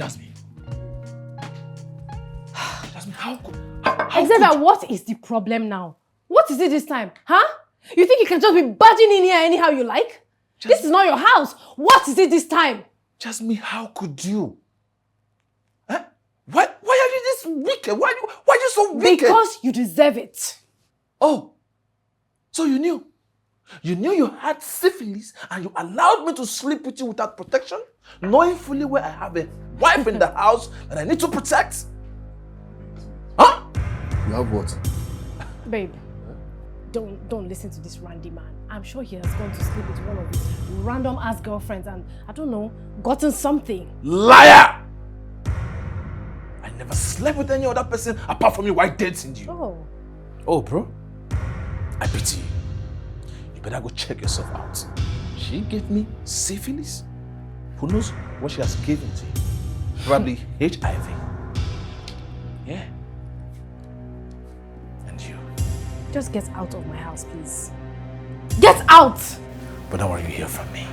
Jasmine. Jasmine, how could... Except that what is the problem now? What is it this time? Huh? You think you can just be barging in here anyhow you like? Jasmine, this is not your house. What is it this time? Jasmine, how could you? Huh? Why are you this wicked? Why are you so wicked? Because you deserve it. Oh, so you knew? You knew you had syphilis and you allowed me to sleep with you without protection, knowing fully well I have a wife in the house that I need to protect? Huh? You have what? Babe, don't listen to this Randy man. I'm sure he has gone to sleep with one of his random ass girlfriends and, I don't know, gotten something. Liar! I never slept with any other person apart from you while dating you. Oh, bro. I pity you. You better go check yourself out. She gave me syphilis. Who knows what she has given to you? Probably HIV. Yeah. And you. Just get out of my house, please. Get out! But don't worry, you hear from me.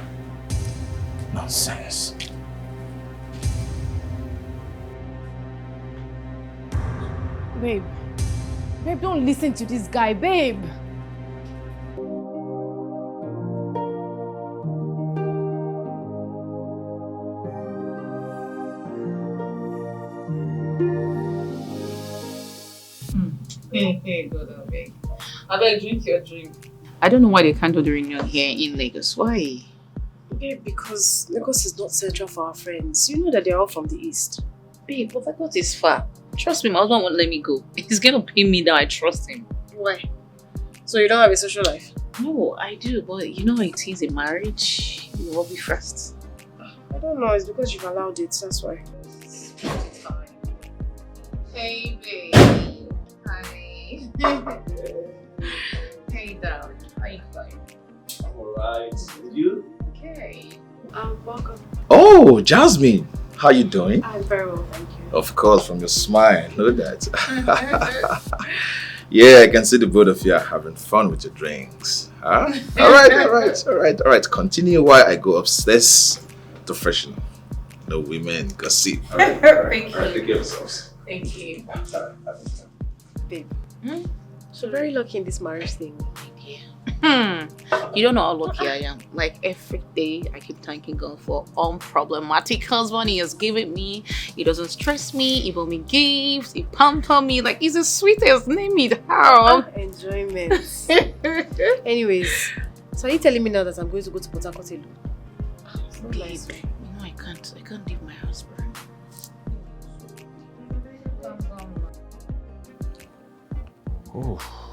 Nonsense. Babe, don't listen to this guy, babe. Hey, go babe. I beg, drink your drink. I don't know why they can't do the reunion here in Lagos. Why? Babe, because Lagos is not central for our friends. You know that they're all from the east. Babe, but Lagos is far. Trust me, my husband won't let me go. He's gonna pay me down, I trust him. Why? So you don't have a social life? No, I do, but you know how it is in marriage. You will be first. I don't know, it's because you've allowed it, that's why. Hey, babe. Hi. Hey, darling. How you doing? I'm alright. And you? Okay. Welcome. Oh, Jasmine. How you doing? I'm very well, thank you. Of course, from your smile. Know that. Yeah, I can see the both of you are having fun with your drinks. Huh? All right. Continue while I go upstairs to freshen up. No women gossip. All right. Thank you. Take care of yourselves. Thank you. Babe. So very lucky in this marriage thing. You don't know how lucky I am. Like every day I keep thanking God for unproblematic husband he has given me. He doesn't stress me, he buy me gifts, he pamper me. Like he's the sweetest. Name it how. Enjoyment. Anyways, so are you telling me now that I'm going to go to Port Harcourt alone? Babe, you know I can't leave my husband. Oh.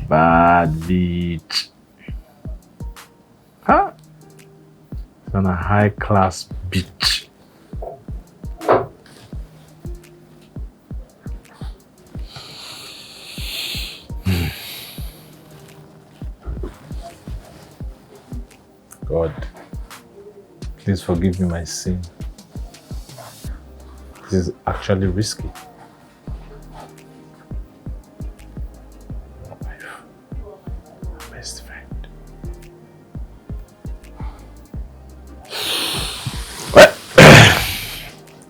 Bad bitch. Huh? It's on a high class bitch. God, please forgive me my sin. This is actually risky.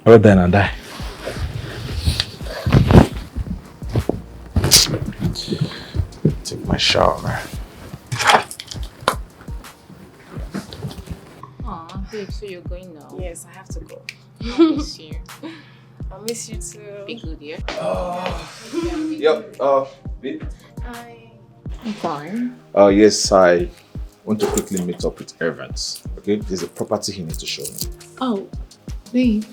Well then and die. Take my shower, man. Aw, babe, so you're going now? Yes, I have to go. I miss you. I miss you too. Be good, yeah? Yep, babe. Hi. I'm fine. Yes, I want to quickly meet up with Evans. Okay, there's a property he needs to show me. Oh, babe.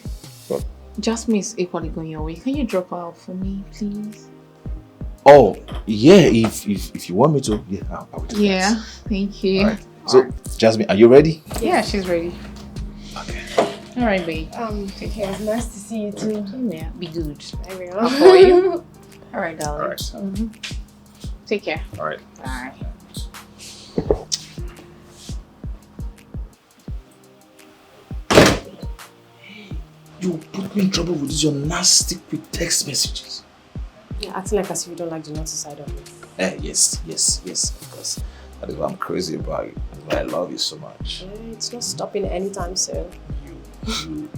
What? Jasmine is equally going your way. Can you drop her out for me, please? Oh, yeah, if you want me to, yeah, I will do Yeah, that. thank you. All right. So, Jasmine, are you ready? Yeah, she's ready. Okay. All right, babe. Take care. It's nice to see you too. Yeah, be good. I will. I'll call you. All right, darling. All right. Take care. All right. Bye. You put me in trouble with these your nasty quick text messages. You're acting like as if you don't like the naughty side of me. Yes. Because that is what I'm crazy about you. That's why I love you so much. It's not stopping anytime soon. You.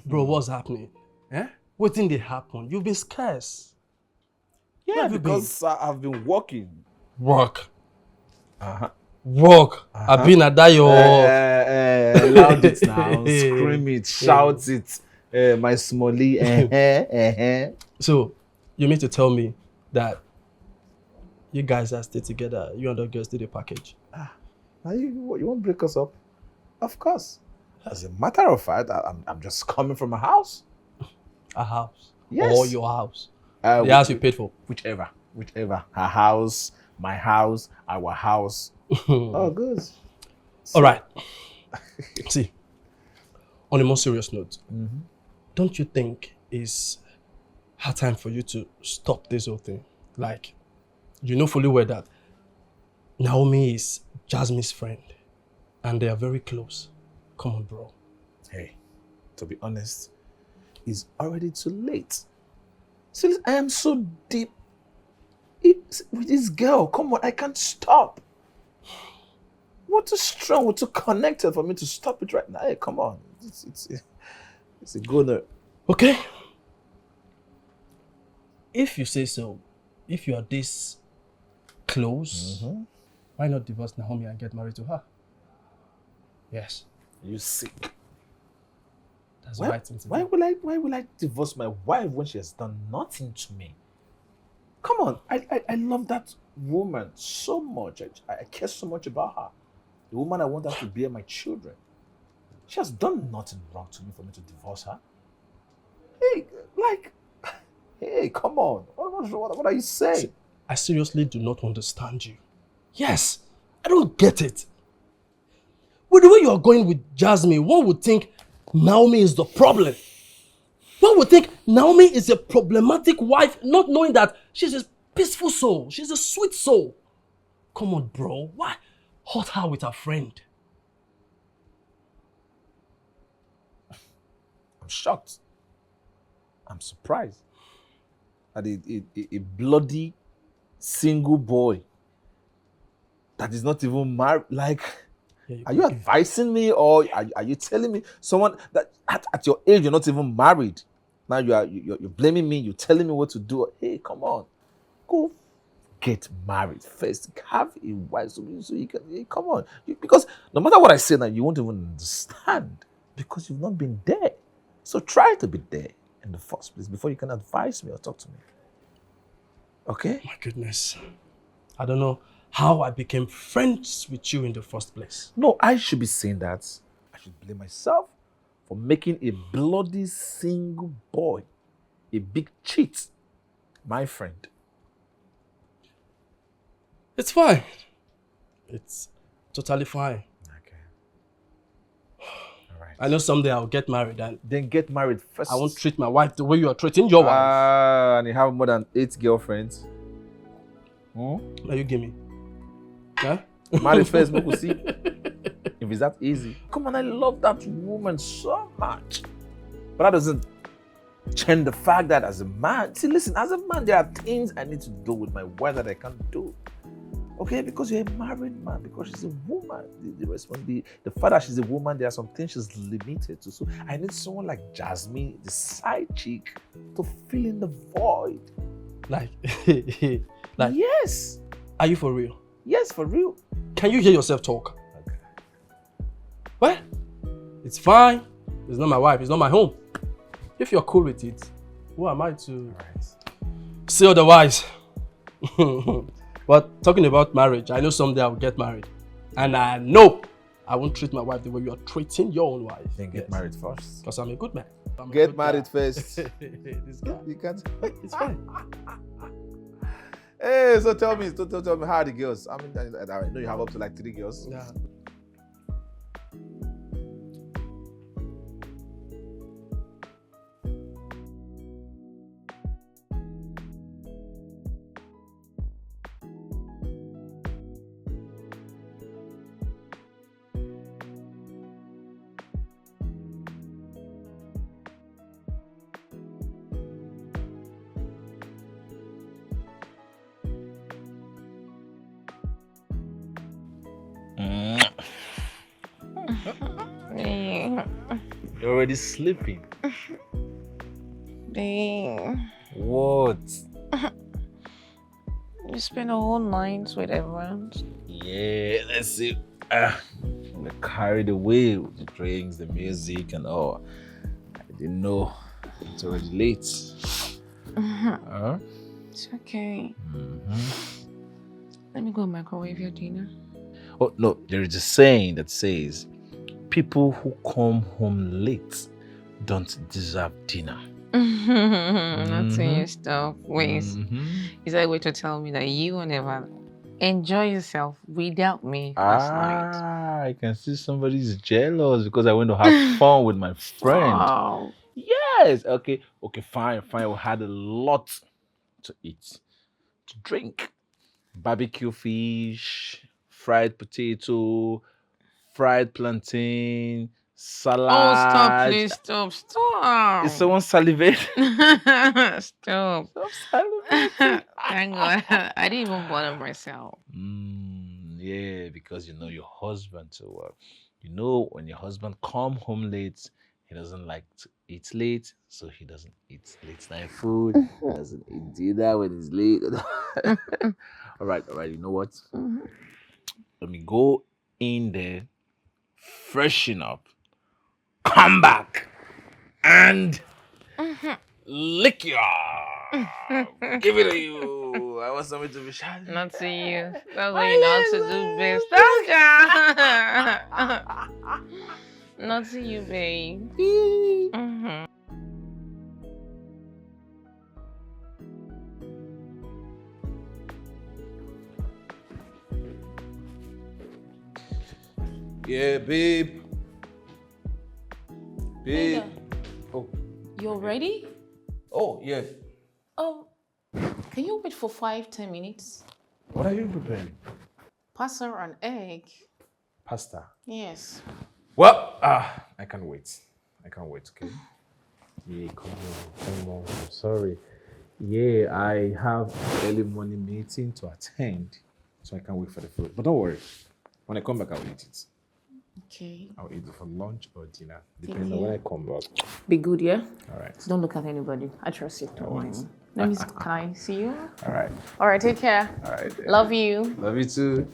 Bro, what's happening? What thing did happen? You've been scarce. Yeah, have you because I've been working. Work. Uh-huh. Work. I've been at that your... Loud it now, scream it, shout it. My smallie, So, you mean to tell me that you guys are still together, you and the girls did a package? You won't break us up? Of course. As a matter of fact, I'm just coming from a house. A house? Yes. Or your house? The The house you paid for? Whichever. Her house, my house, our house. Oh, good. All right. See, on a more serious note, don't you think it's hard time for you to stop this whole thing? Like, you know fully well that Naomi is Jasmine's friend and they are very close. Come on, bro. Hey, to be honest, it's already too late. See, I am so deep with this girl. Come on, I can't stop. We're too strong, we're too connected for me to stop it right now. Hey, come on. It's a goner. Okay. If you say so, if you are this close, why not divorce Naomi and get married to her? Yes. You sick. That's the right thing to do. Why will I divorce my wife when she has done nothing to me? Come on, I love that woman so much. I care so much about her. The woman I want her to bear my children. She has done nothing wrong to me for me to divorce her. Hey, come on. What are you saying? I seriously do not understand you. Yes, I don't get it. With the way you are going with Jasmine, one would think Naomi is the problem. One would think Naomi is a problematic wife, not knowing that she's a peaceful soul. She's a sweet soul. Come on, bro. Why hurt her with her friend? I'm shocked. I'm surprised. That a bloody single boy that is not even married, like... Are you advising me, or are you telling me someone that at your age you're not even married? Now you're blaming me. You're telling me what to do. Hey, come on, go get married first. Have a wife so you can. Hey, come on, because no matter what I say now, you won't even understand because you've not been there. So try to be there in the first place before you can advise me or talk to me. Okay? My goodness, I don't know how I became friends with you in the first place. No, I should be saying that. I should blame myself for making a bloody single boy a big cheat, my friend. It's fine. It's totally fine. Okay. All right. I know someday I'll get married and Then get married first. I won't treat my wife the way you are treating your wife. And you have more than 8 girlfriends. Now you give me. Huh? Married first, we will see. If it's that easy. Come on, I love that woman so much. But that doesn't change the fact that as a man, see, listen, as a man, there are things I need to do with my wife that I can't do. Okay, because you're a married man, because she's a woman. The fact that she's a woman, there are some things she's limited to. So I need someone like Jasmine, the side chick, to fill in the void. Like, Yes. Are you for real? Yes, for real. Can you hear yourself talk? Okay. Well, it's fine. It's not my wife. It's not my home. If you're cool with it, who am I to say otherwise? But talking about marriage, I know someday I'll get married. And I know I won't treat my wife the way you are treating your own wife. Then get married first. Because I'm a good man. Get married first. This guy. You can't. It's fine. Hey, so tell me how are the girls? I mean, I know you have up to like 3 girls. Yeah. You're already sleeping. Babe, What? you spent a whole night with everyone. Yeah, let's see. I'm carried away with the drinks, the music, and all. I didn't know it's already late. It's okay. Let me go microwave your dinner. Oh, no, there is a saying that says, people who come home late don't deserve dinner. Not saying your stuff. Wait. Is that a way to tell me that you will never enjoy yourself without me last night? I can see somebody's jealous because I went to have fun with my friend. Oh. Yes. Okay, fine. We had a lot to eat, to drink. Barbecue fish, fried potato, fried plantain, salad. Oh, stop, please, stop. Is someone salivating? Stop. Stop salivating. Thank God. I didn't even bother myself. Yeah, because you know your husband so well. You know when your husband come home late, he doesn't like to eat late, so he doesn't eat late night food. He doesn't eat dinner when he's late. All right. You know what? Let me go in there, freshen up, come back, and lick you off. Give it to you. I want somebody to be shy. Not to you. That's what you know to do best. Stop. Not to you, babe. Yeah, babe. Babe. Oh. You're ready? Oh, yeah. Oh, can you wait for 5-10 minutes? What are you preparing? Pasta and egg. Pasta. Yes. Well, I can't wait. Okay? Yeah, come on. I'm sorry. Yeah, I have early morning meeting to attend, so I can't wait for the food. But don't worry. When I come back, I'll eat it. Okay. I'll eat it for lunch or dinner, depending on when I come back. Be good, yeah? All right. Don't look at anybody. I trust you. Don't worry. Can I see you? All right. All right, take care. All right. Love you. Love you too.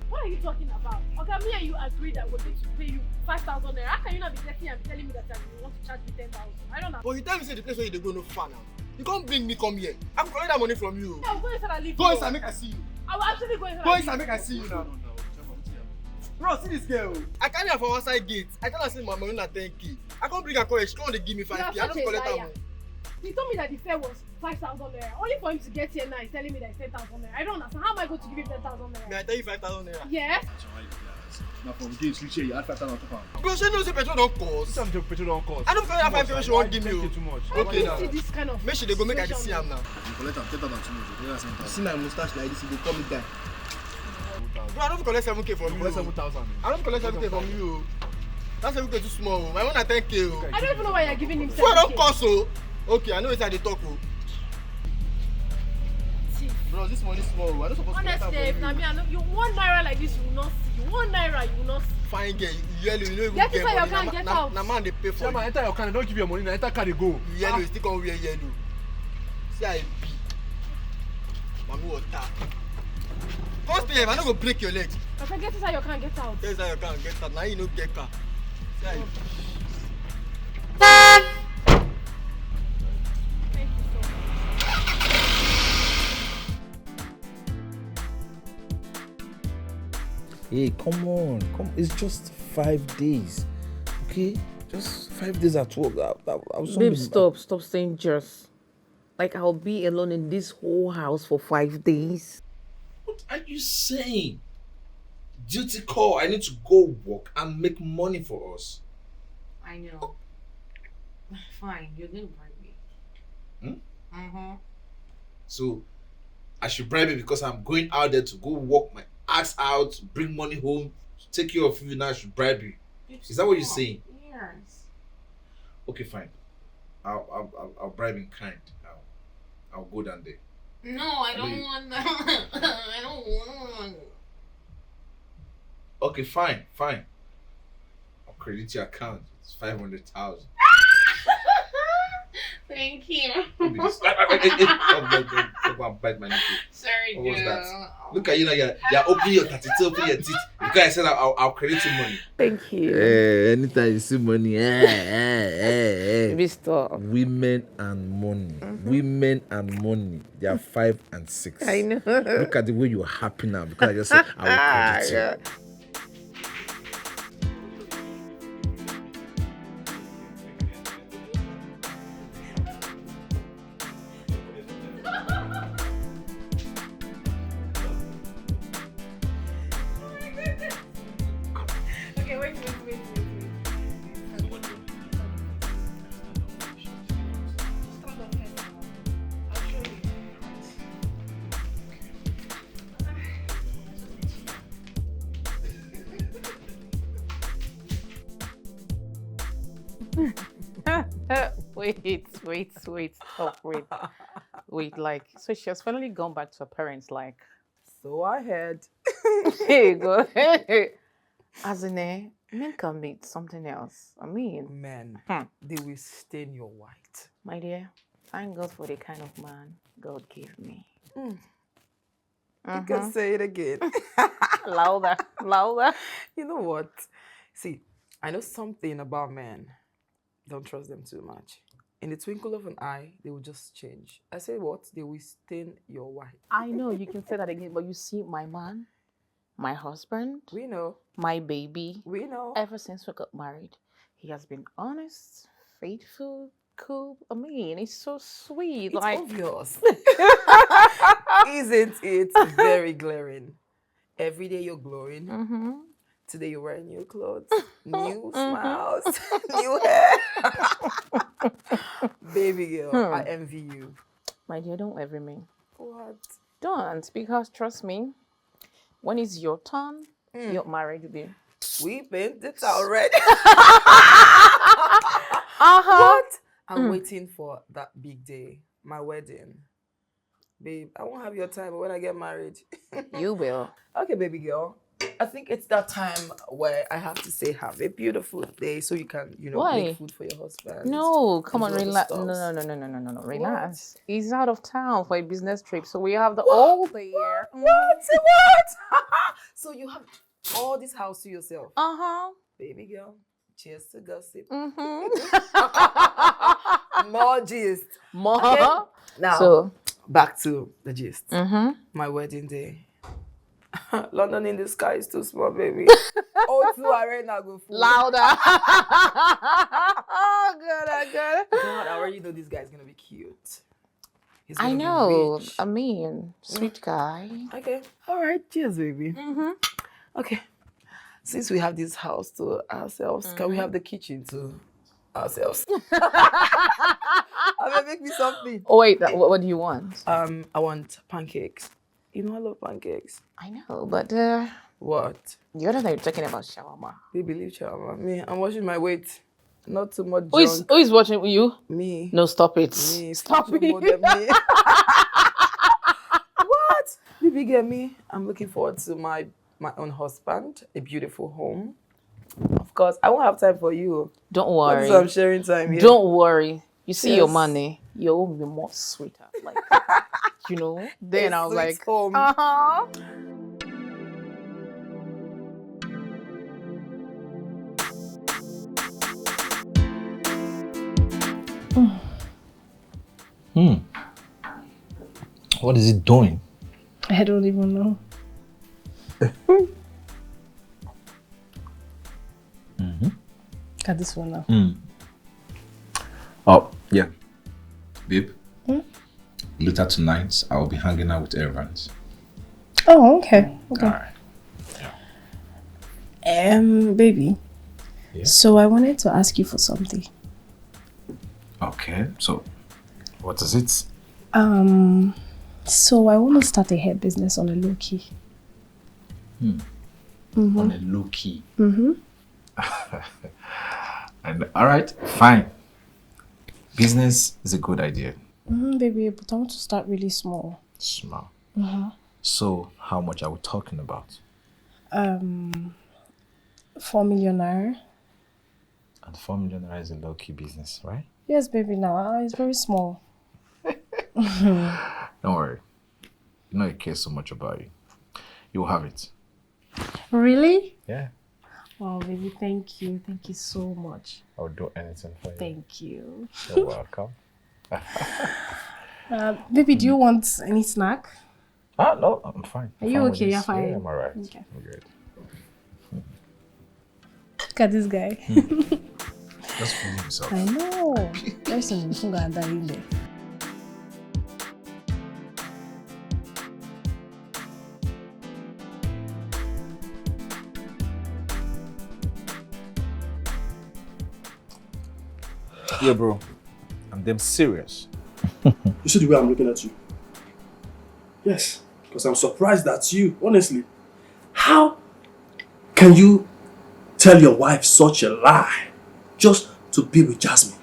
What are you talking about? Okay, me and you agreed that we're going to pay you 5,000 naira. How can you not be getting and telling me that you want to charge me 10,000? I don't know. But you tell me say the place where you dey go no far now. You can't bring me come here. I'm collecting that money from you. Yeah, go inside and leave. Go inside, make I see you. I will actually go inside. Go inside, make I see you now. Bro, see this girl. I carry her from outside gate. I tell her say my money na 10k. I can't bring her college. She can't give me 5k. I don't collect her money. He told me that the fare was 5,000 naira. Only for him to get here now, he's telling me that it's 10,000 naira. I don't understand. How am I going to give him 10,000 naira? May I tell you 5,000 naira? Yes. Now from gate reach here, you add 5,000 on top of Bro, she knows the petrol don't cost. Some petrol don't cost. I don't collect that 5k she won't give me. Too much. Okay now. See this kind of Make sure they go make I see situation. am now. You collect them 10,000 too much. You See my mustache like this, you go call me guy. Bro, I don't collect 7k from you. collect 7,000. I don't collect 7k from you. That's 7k too small. My own na 10k. I don't even know why you're giving him 7K. Fuel don't cost so. Okay, I know it's at the talk. Chief. Bro, this money small. I don't supposed to collect Honestly, that if from na you. me, I know you 1 naira like this, you will not see. 1 naira, you will not see. Fine girl, you yellow, you know you Get get inside your money. car, get out. Na man they pay for Chairman, you. enter your car, don't give your money, now enter car they go. You yellow, you still come wear yellow. See how it be. Mami water. Come stay here, I no go break your legs. My friend, get inside your car and get out. Get inside your car and get out. Now you no get car. See how it be. Thank you so much. Hey, come on. It's just 5 days. Okay? Just 5 days at work. Babe, stop saying just. Like, I'll be alone in this whole house for 5 days. What are you saying? Duty call. I need to go work and make money for us. I know. Fine, you're gonna bribe me. So, I should bribe you because I'm going out there to go work my ass out, bring money home, take care of you. Now I should bribe you. Is that what you're saying? Yes. Okay, fine. I'll bribe in kind. I'll go down there. No, I don't want that. I don't want. Okay, fine. I'll credit your account. It's 500,000. Thank you. Oh, no, bite my nipple. Sorry, What was girl. that? Look at you now. You're opening your 32, opening your teeth. Because I said I'll credit you money. Thank you. Anytime you see money, Maybe stop. Women and money. Women and money. They are 5 and 6. I know. Look at the way you're happy now because I just said I will credit you. Okay, wait. Stand up here. I'll show you. Wait, stop, wait, like, so she has finally gone back to her parents, like, So I heard. here you go. As in, men can be something else. I mean, Men, they will stain your white. my dear, thank God for the kind of man God gave me. You can say it again. Louder. You know what? See, I know something about men. Don't trust them too much. In the twinkle of an eye, they will just change. I say what? They will stain your white. I know you can say that again, but you see, my man, my husband, We know. my baby, We know. ever since we got married, he has been honest, faithful, cool. I mean, it's so sweet. It's like, obvious. Isn't it very glaring? Every day you're glowing. Today you're wearing new clothes, new smiles, new hair. Baby girl, I envy you. my dear, don't envy me. What? Don't, because trust me, when it's your turn, you're married, babe. We painted it already. Uh-huh. What? I'm waiting for that big day, my wedding. Babe, I won't have your time when I get married. You will. Okay, baby girl. I think it's that time where I have to say have a beautiful day so you can, Why? make food for your husband. No, come on, do other relax. stuffs. No, relax. He's out of town for a business trip, so we have the whole day here. What? So you have all this house to yourself. Uh-huh. Baby girl, cheers to gossip. Mm-hmm. More gist. More. Okay. Now, So, back to the gist. mm-hmm. My wedding day. London in the sky is too small, baby. O2 Arena go full. Louder. Oh, good. God, I already know this guy's gonna be cute. He's I gonna be know. rich. I mean, sweet guy. Okay. All right. Cheers, baby. Mm-hmm. Okay. Since we have this house to ourselves, can we have the kitchen to ourselves? I mean, make me something. Oh, wait. What do you want? I want pancakes. You know I love pancakes. I know, but What? the other day you're talking about shawarma. Baby, leave shawarma. Me, I'm watching my weight. Not too much Who is watching you? Me. No, stop it. Me. Stop it. More than me. What? Baby, get me. I'm looking forward to my my own husband, a beautiful home. Of course, I won't have time for you. Don't worry. I'm sharing time here. Don't worry. You see your Yes. money, you'll be more sweeter. Like, then I was Sweet like, home. uh-huh. What is it doing? I don't even know. Look at this one now. Oh, yeah. Babe, later tonight, I'll be hanging out with Evans. Oh, okay. Alright. Baby. Yeah? So I wanted to ask you for something. Okay, so what is it? So I want to start a hair business on a low key. On a low key. And alright, fine. Business is a good idea. Baby, but I want to start really small. Small. So how much are we talking about? 4 million naira. And 4 million naira is a low key business, right? Yes, baby, now it's very small. Don't worry. You know I care so much about you. You'll have it. Really? Yeah. Oh, baby, thank you. Thank you so much. I'll do anything for you. Thank you. You're welcome. Baby, do you want any snack? No, I'm fine. Are you okay? You're fine? Yeah, I'm alright. Okay. I'm good. Look at this guy. Just feeling himself. I know. There's some funga in there. Yeah, bro. I'm damn serious. You see the way I'm looking at you? Yes, because I'm surprised at you, honestly. How can you tell your wife such a lie just to be with Jasmine?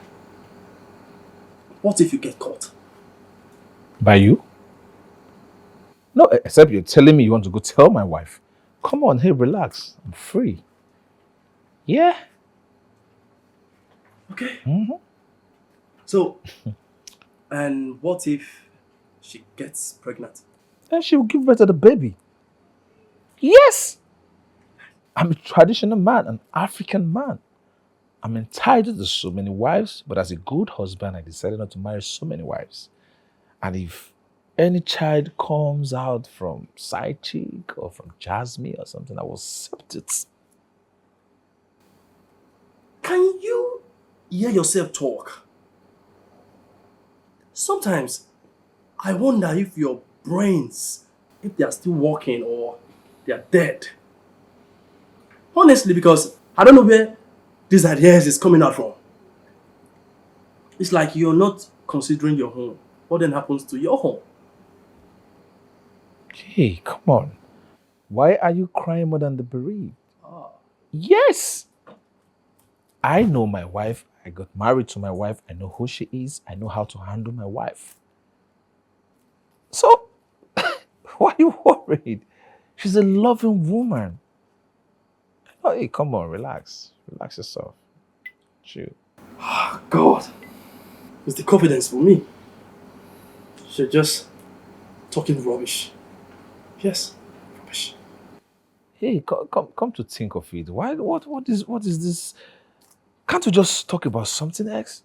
What if you get caught? By you? No, except you're telling me you want to go tell my wife. Come on, hey, relax. I'm free. Yeah. Okay. So, and what if she gets pregnant? Then she will give birth to the baby. Yes. I'm a traditional man, an African man. I'm entitled to so many wives, but as a good husband, I decided not to marry so many wives. And if any child comes out from side chick or from Jasmine or something, I will accept it. Can you hear yourself talk? Sometimes I wonder if your brains, if they are still working or they are dead. Honestly, because I don't know where these ideas is coming out from. It's like you're not considering your home. What then happens to your home? Hey, come on. Why are you crying more than the bereaved? Yes. I know my wife. I got married to my wife. I know who she is. I know how to handle my wife. So, why are you worried? She's a loving woman. Oh, hey, come on, relax. Relax yourself. Chill. God, it's the confidence for me. You're just talking rubbish. Yes, rubbish. Hey, come to think of it. Why? What is this? Can't we just talk about something else?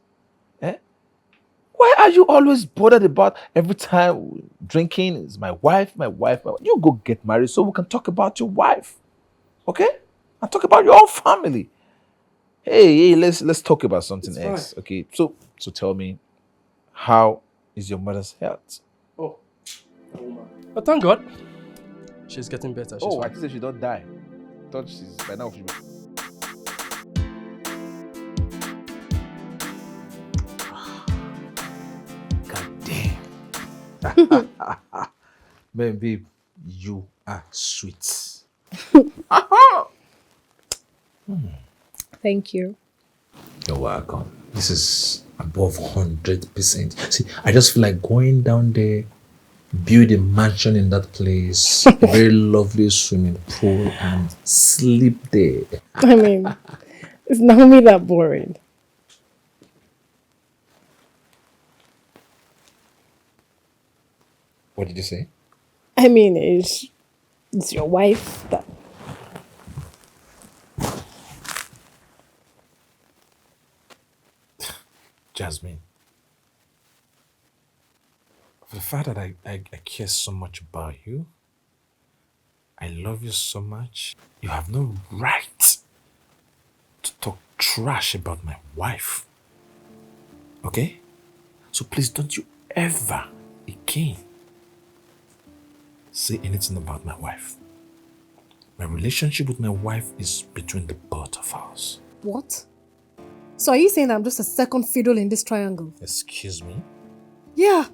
Eh? Why are you always bothered about every time drinking is my wife, my wife, my wife? You go get married so we can talk about your wife. Okay? And talk about your own family. Hey, let's talk about something It's else. fine. Okay. So tell me, how is your mother's health? Oh, that woman. But thank God, she's getting better. She's I fine. said she don't die. Thought she's by now she God damn. Man, babe, you are sweet. Thank you. You're welcome. This is above 100%. See, I just feel like going down there build a mansion in that place, a very lovely swimming pool, and sleep there. I mean, is Naomi that boring? What did you say? I mean, it's your wife that... Jasmine. For the fact that I care so much about you, I love you so much, you have no right to talk trash about my wife. Okay? So please don't you ever again say anything about my wife. My relationship with my wife is between the both of us. What? So are you saying I'm just a second fiddle in this triangle? Excuse me? Yeah.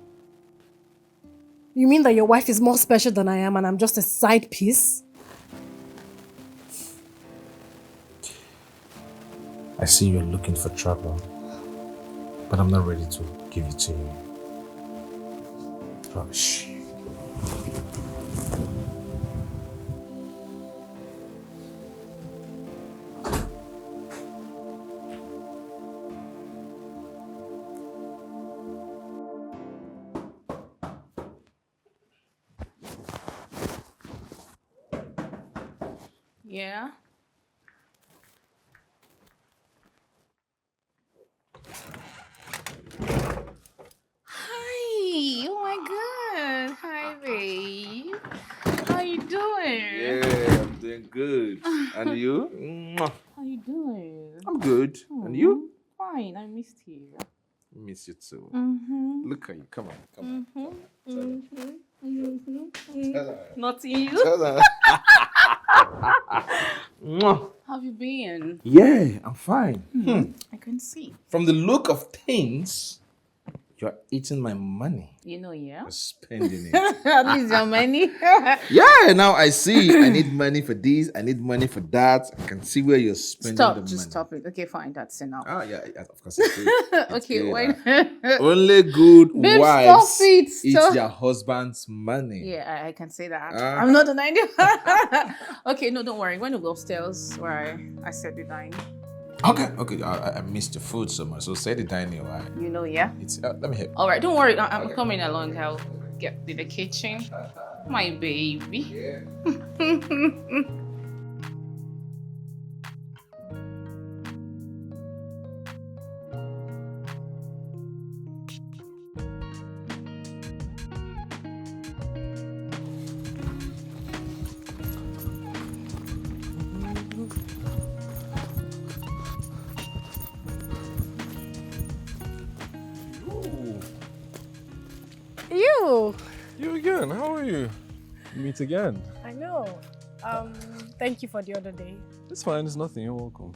You mean that your wife is more special than I am and I'm just a side piece? I see you're looking for trouble, but I'm not ready to give it to you. Rubbish. Yeah. Hi. Oh my god. Hi, babe. How you doing? Yeah, I'm doing good. And you? Mwah. How you doing? I'm good. And you? Fine. I missed you. Miss you too. Mm-hmm. Look at you. Come on. Come on. Not you. Tell her. Mwah. How have you been? Yeah, I'm fine. I can see. From the look of things, you're eating my money. You know, yeah. You're spending it. At least your money. Yeah, now I see. I need money for this. I need money for that. I can see where you're spending the money. Just stop it. Okay, fine. That's enough. Oh, yeah, of course it's good. It's Okay, good, wait. Only good Babe, wives stop it, eat stop. their husband's money. Yeah, I can say that. Ah. I'm not denying you. Okay, no, don't worry. When you go upstairs where I said the dining. Okay. I missed your food so much. So say the dining, all right? You know, yeah. It's let me help. All right, don't worry. I'm coming along. I'll get to the kitchen. My baby. Yeah. You again? How are you? We meet again. I know. Thank you for the other day. It's fine. It's nothing. You're welcome.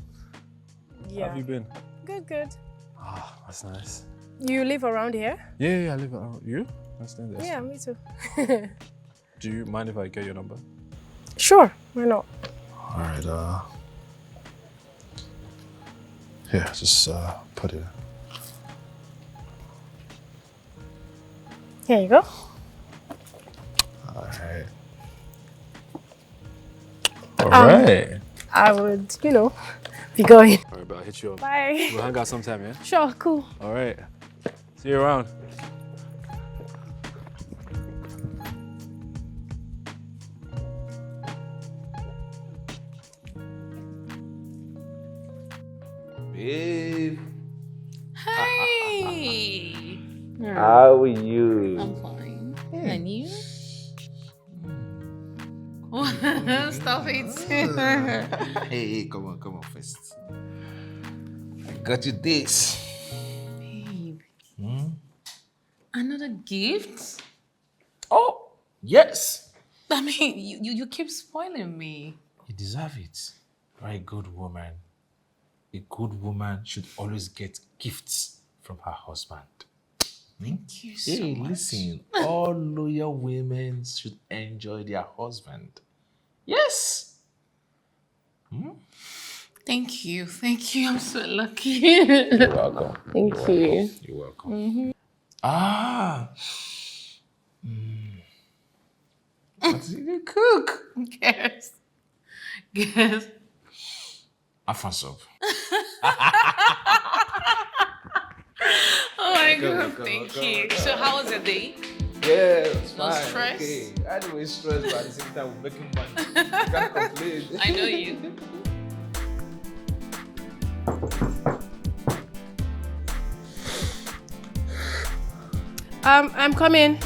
Yeah. How have you been? Good. Ah, that's nice. You live around here? Yeah. I live around. You? I stay there. Yeah, me too. Do you mind if I get your number? Sure, why not? All right. Here, just put it. Here you go. All right. All right. I would, be going. All right, but I'll hit you up. Bye. We'll hang out sometime, yeah? Sure, cool. All right. See you around. Babe. Hey. How are you? I'm fine. And you? Stop it. Hey, come on first. I got you this. Babe. Another gift? Oh, yes. I mean, you keep spoiling me. You deserve it. You're a good woman. A good woman should always get gifts from her husband. Thank you so Hey, much. listen, all loyal women should enjoy their husband. Yes. Thank you. I'm so lucky. You're welcome. Thank you. You're welcome. Ah. You cook. Guess. Guess. Afan soup. Oh my god, thank you. So how was your day? Yeah, it's No fine. stress? Okay. I don't always stress, but at the same time, we're making money. You can't complain. I know you. I'm coming.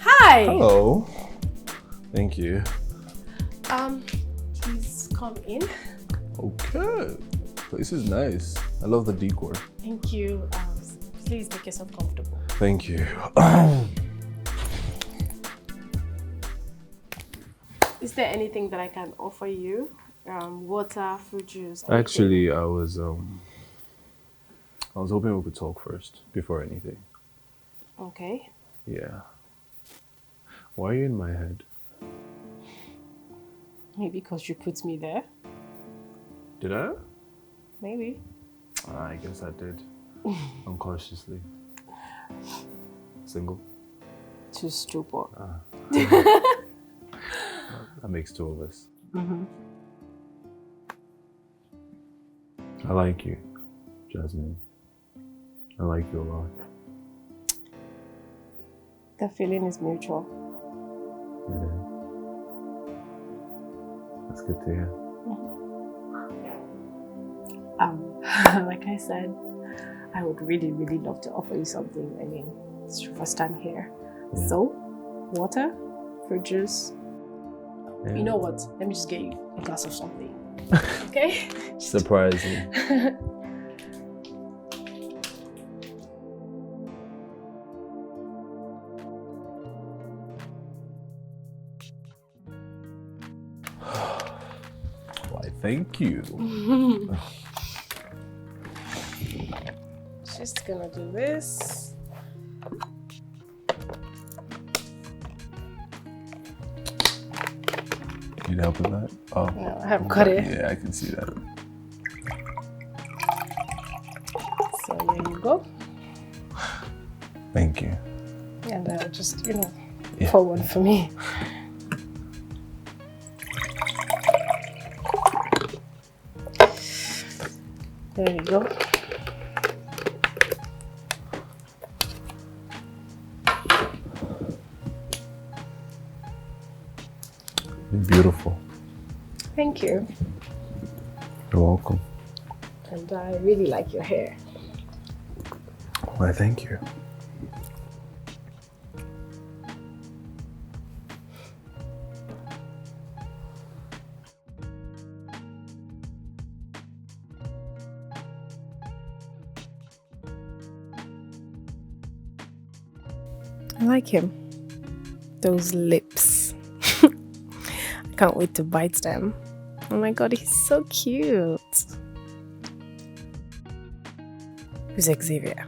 Hi. Hello. Thank you. Please come in. Okay. Place is nice. I love the decor. Thank you. Please make yourself comfortable. Thank you. Is there anything that I can offer you? Water, fruit juice? anything? Actually, I was hoping we could talk first before anything. Okay. Yeah. Why are you in my head? Maybe because you put me there. Did I? Maybe. I guess I did. Unconsciously. Single? Too stupid. That makes two of us. Mm-hmm. I like you, Jasmine. I like you a lot. The feeling is mutual. It is. That's good to hear. Like I said, I would really, really love to offer you something. I mean, it's your first time here. Yeah. So, water, fruit juice. Yeah. You know what? Let me just get you a glass of something. Okay? Surprising. Why, thank you. Just gonna do this. Need help with that? Oh. No, I haven't got it. Yeah, I can see that. So there you go. Thank you. And just, Yeah. pour one for me. There you go. Beautiful. Thank you. You're welcome. And I really like your hair. Why, thank you. I like him. Those lips. I can't wait to bite them. Oh my god, he's so cute. Who's Xavier?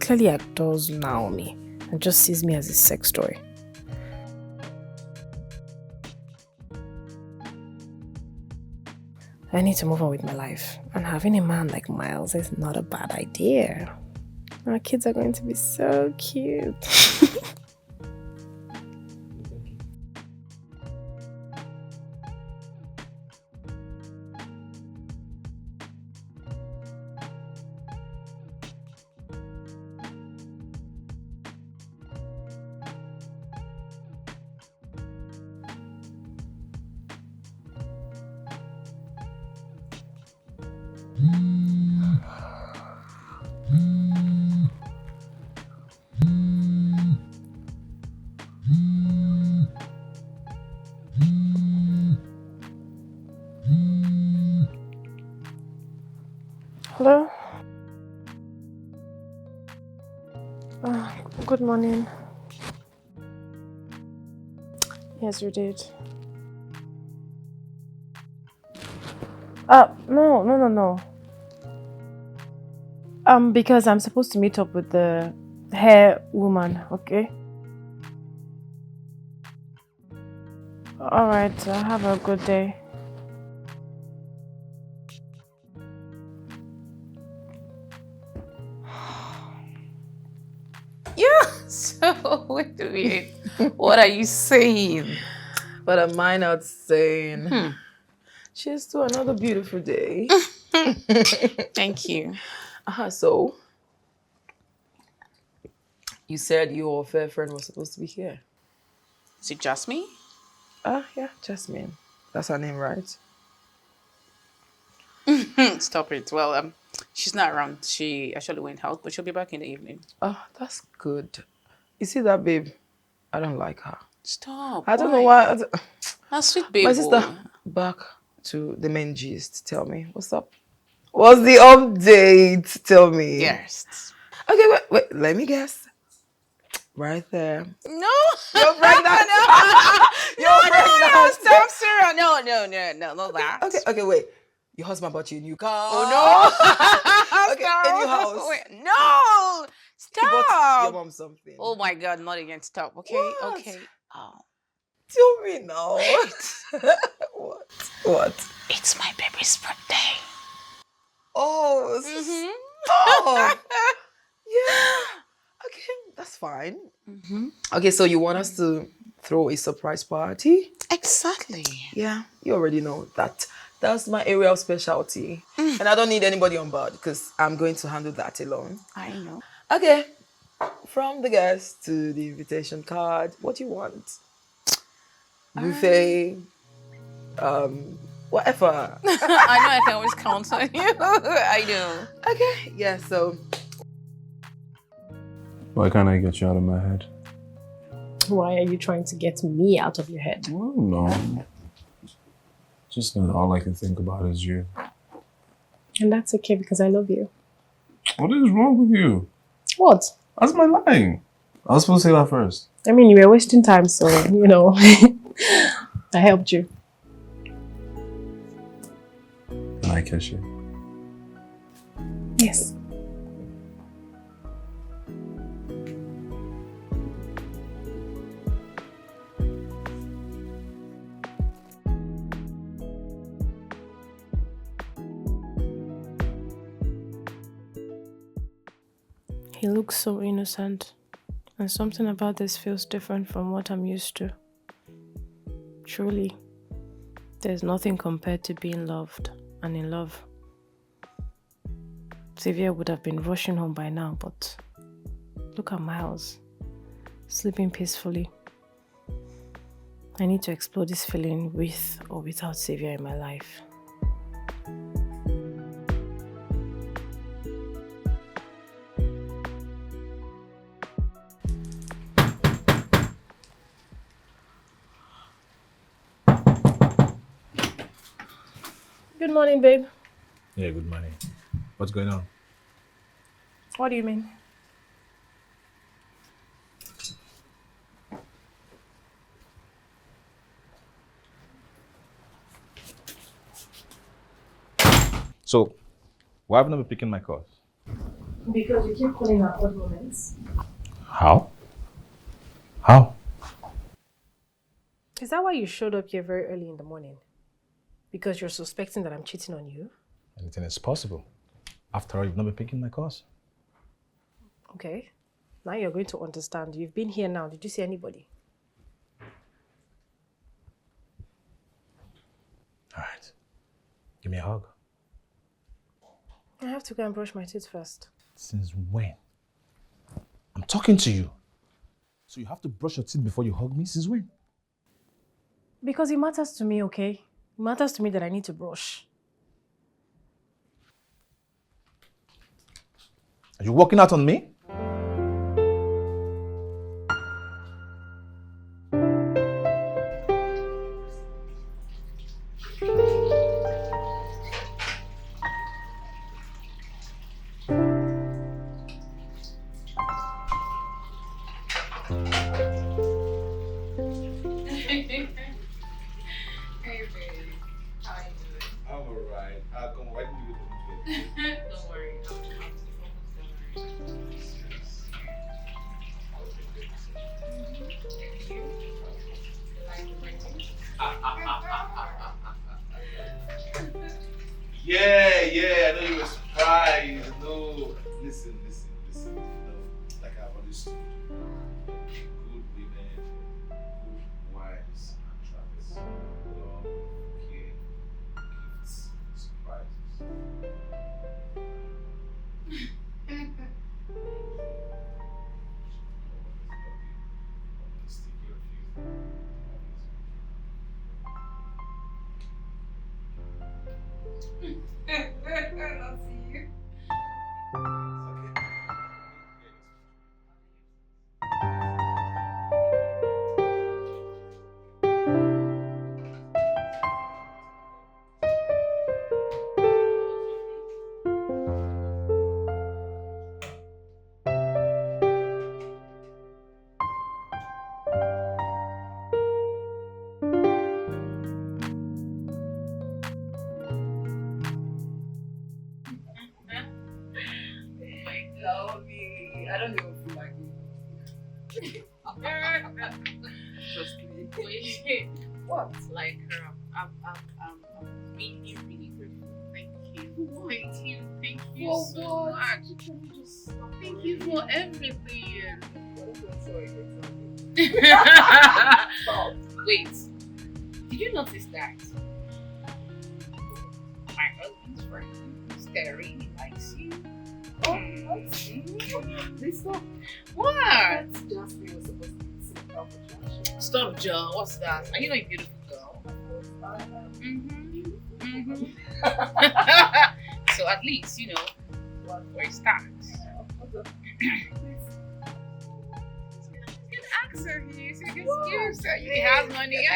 Clearly adores Naomi and just sees me as a sex toy. I need to move on with my life, and having a man like Miles is not a bad idea. Our kids are going to be so cute. Hello? Good morning. Yes, you did. No. Because I'm supposed to meet up with the hair woman, okay? Alright, have a good day. it. What are you saying? But am I not saying? Cheers to another beautiful day. Thank you. So, you said your fair friend was supposed to be here. Is it Jasmine? Yeah, Jasmine. That's her name, right? Stop it. Well, she's not around. She actually went out, but she'll be back in the evening. That's good. You see that, babe? I don't like her. Stop. I don't know why. That's sweet, babe. My sister, back to the main gist. Tell me, what's up? What's the update? Tell me. Yes. Okay, wait. Let me guess. Right there. No. You're pregnant. You're pregnant. No, stop, Sarah. No, not that. Okay, wait. Your husband bought you a new car. Oh, no. Okay, a new house. Wait, no. Stop. He bought your mom something. Oh, my God. Not again. Stop. Okay. What? Okay. Oh. Tell me now. What? It's my baby's birthday. Oh, Mm-hmm. stop. Yeah. Okay, that's fine. Mm-hmm. Okay, so you want us to throw a surprise party? Exactly. Yeah, you already know that. That's my area of specialty. And I don't need anybody on board because I'm going to handle that alone. I know. Okay, from the guest to the invitation card, what do you want? Buffet, whatever. I know I can always count on you. I know. Okay, yeah, so. Why can't I get you out of my head? Why are you trying to get me out of your head? Well, no. Just that all I can think about is you. And that's okay because I love you. What is wrong with you? What? That's my line. I was supposed to say that first. I mean, you were wasting time, so, I helped you. And I kiss you. Yes. He looks so innocent, and something about this feels different from what I'm used to. Truly, there's nothing compared to being loved and in love. Xavier would have been rushing home by now, but look at Miles, sleeping peacefully. I need to explore this feeling with or without Xavier in my life. Good morning, babe. Yeah, good morning. What's going on? What do you mean? So, why have you not been picking my calls? Because you keep calling at odd moments. How? How? Is that why you showed up here very early in the morning? Because you're suspecting that I'm cheating on you? Anything is possible. After all, you've not been picking my calls. Okay. Now you're going to understand. You've been here now. Did you see anybody? All right. Give me a hug. I have to go and brush my teeth first. Since when? I'm talking to you. So you have to brush your teeth before you hug me? Since when? Because it matters to me, okay? It matters to me that I need to brush. Are you walking out on me? Yeah, I know you were surprised. No, listen. No, like I've always told you, good women Wait, what? Like, I'm really, really grateful. Thank you so much. Thank you for everything. Wait, did you notice that? My husband's friend, Terry, likes you. Oh, what? Listen. What? Just me was supposed to sit down for Josh. Stop, Joe. What's that? Are you not a beautiful girl? So at least, you know, for a start. Good answer here. So good excuse. He has money. I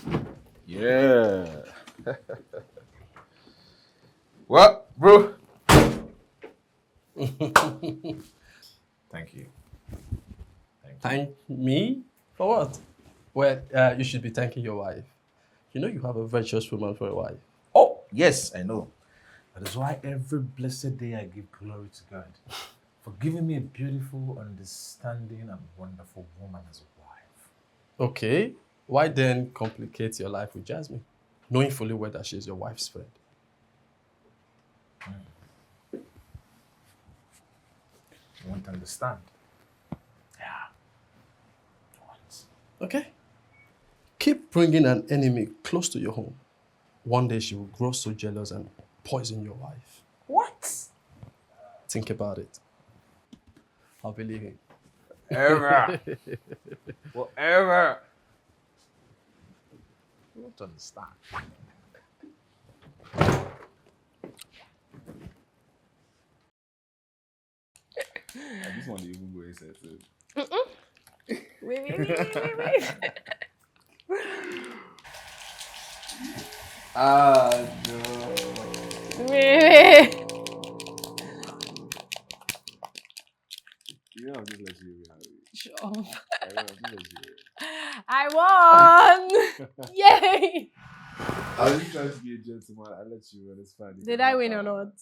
know. Yeah. What, bro? Thank you. Thank me? For what? Well, you should be thanking your wife. You know you have a virtuous woman for a wife. Oh, yes, I know. That is why every blessed day I give glory to God for giving me a beautiful, understanding, and wonderful woman as a wife. Okay. Why then complicate your life with Jasmine, knowing fully well that she's your wife's friend? You want to understand? Yeah. Okay. Keep bringing an enemy close to your home. One day she will grow so jealous and poison your wife. What? Think about it. I'll be leaving. Ever. Whatever. You want to understand? I just want to even go inside too. Wait. Ah, no. Wait. You know, I'm just letting you have it. Sure. I know, I'm just letting you I won! Yay! I was just trying to be a gentleman. I let you win. It's fine. You Did can I have win that or one. not?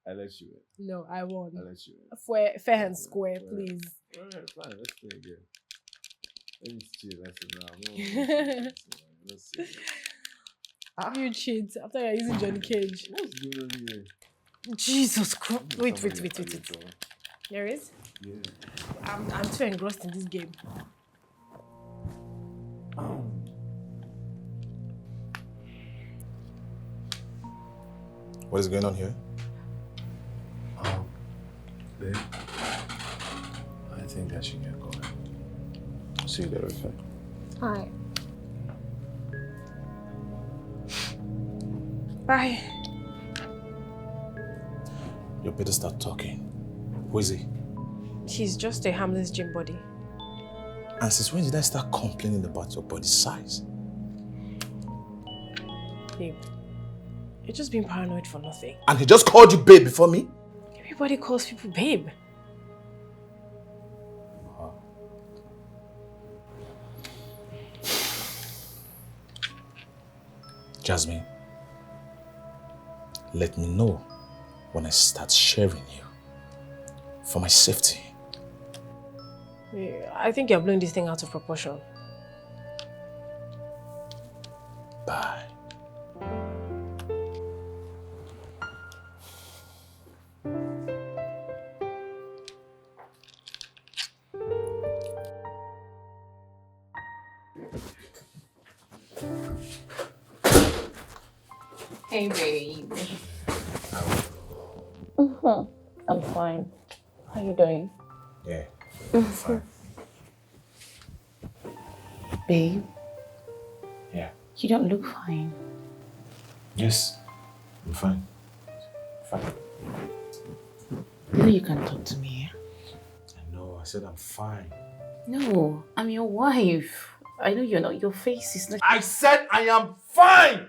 I let you win. No, I won. I let you win. Fair and square, please. Alright, fine. Let's play again. Let me cheat. Let's see now. Let's see. You cheat after you're using Johnny Cage. What's going on here? Jesus Christ. Wait. Somebody There is? Yeah. I'm too engrossed in this game. What is going on here? Babe, I think I should get going. See you later, okay? Hi. Bye. You better start talking. Who is he? She's just a harmless gym body. And since when did I start complaining about your body size? Babe, you're just being paranoid for nothing. And he just called you babe before me? Everybody calls people babe. Jasmine, let me know when I start sharing you. For my safety. I think you're blowing this thing out of proportion. Bye. Hey, babe. I'm fine. How you doing? Yeah, I'm fine. Babe, Yeah. you don't look fine. Yes, I'm fine. Fine. You know you can talk to me, yeah? I know, I said I'm fine. No, I'm your wife. I know you're not, your face is not... I said I am fine!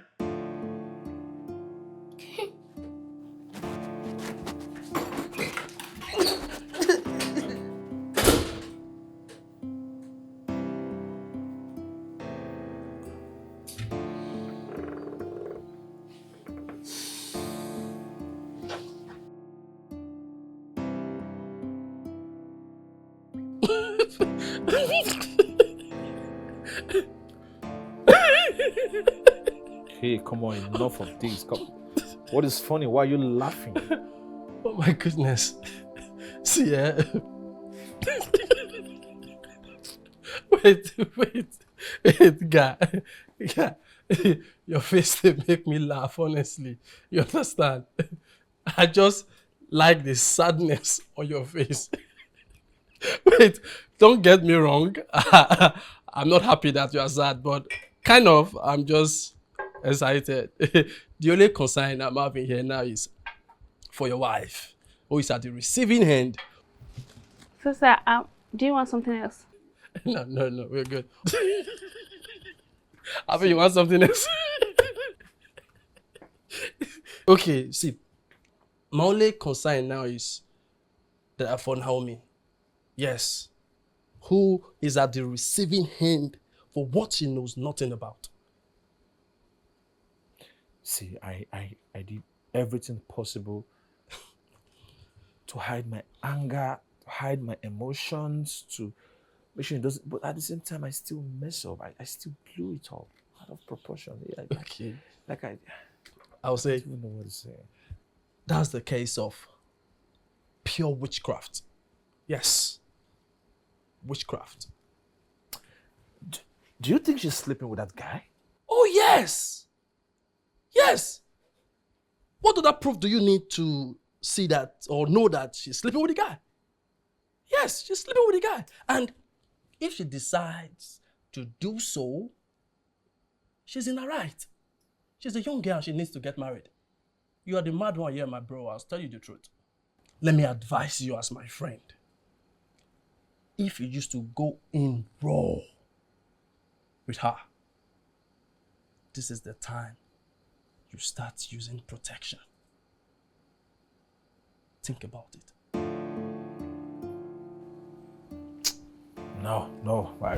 Hey, come on, enough of this. Come. What is funny? Why are you laughing? Oh my goodness. See, wait, guy. Your face they make me laugh, honestly. You understand? I just like the sadness on your face. Wait, don't get me wrong. I'm not happy that you are sad, but kind of, I'm just excited. The only concern I'm having here now is for your wife, who is at the receiving end. So, sir, do you want something else? No, we're good. I think you want something else. Okay, see, my only concern now is that for Naomi, yes, who is at the receiving end for what she knows nothing about. See, I did everything possible to hide my anger, to hide my emotions, to make sure it doesn't. But at the same time, I still mess up. I still blew it up out of proportion. Okay. I'll say. I don't even know what to say. That's the case of pure witchcraft. Yes. Witchcraft. Do you think she's sleeping with that guy? Oh, yes. Yes. What other proof do you need to see that or know that she's sleeping with the guy? Yes, she's sleeping with the guy. And if she decides to do so, she's in her right. She's a young girl, she needs to get married. You are the mad one here, my bro. I'll tell you the truth. Let me advise you as my friend. If you used to go in raw with her, this is the time you start using protection. Think about it. No, I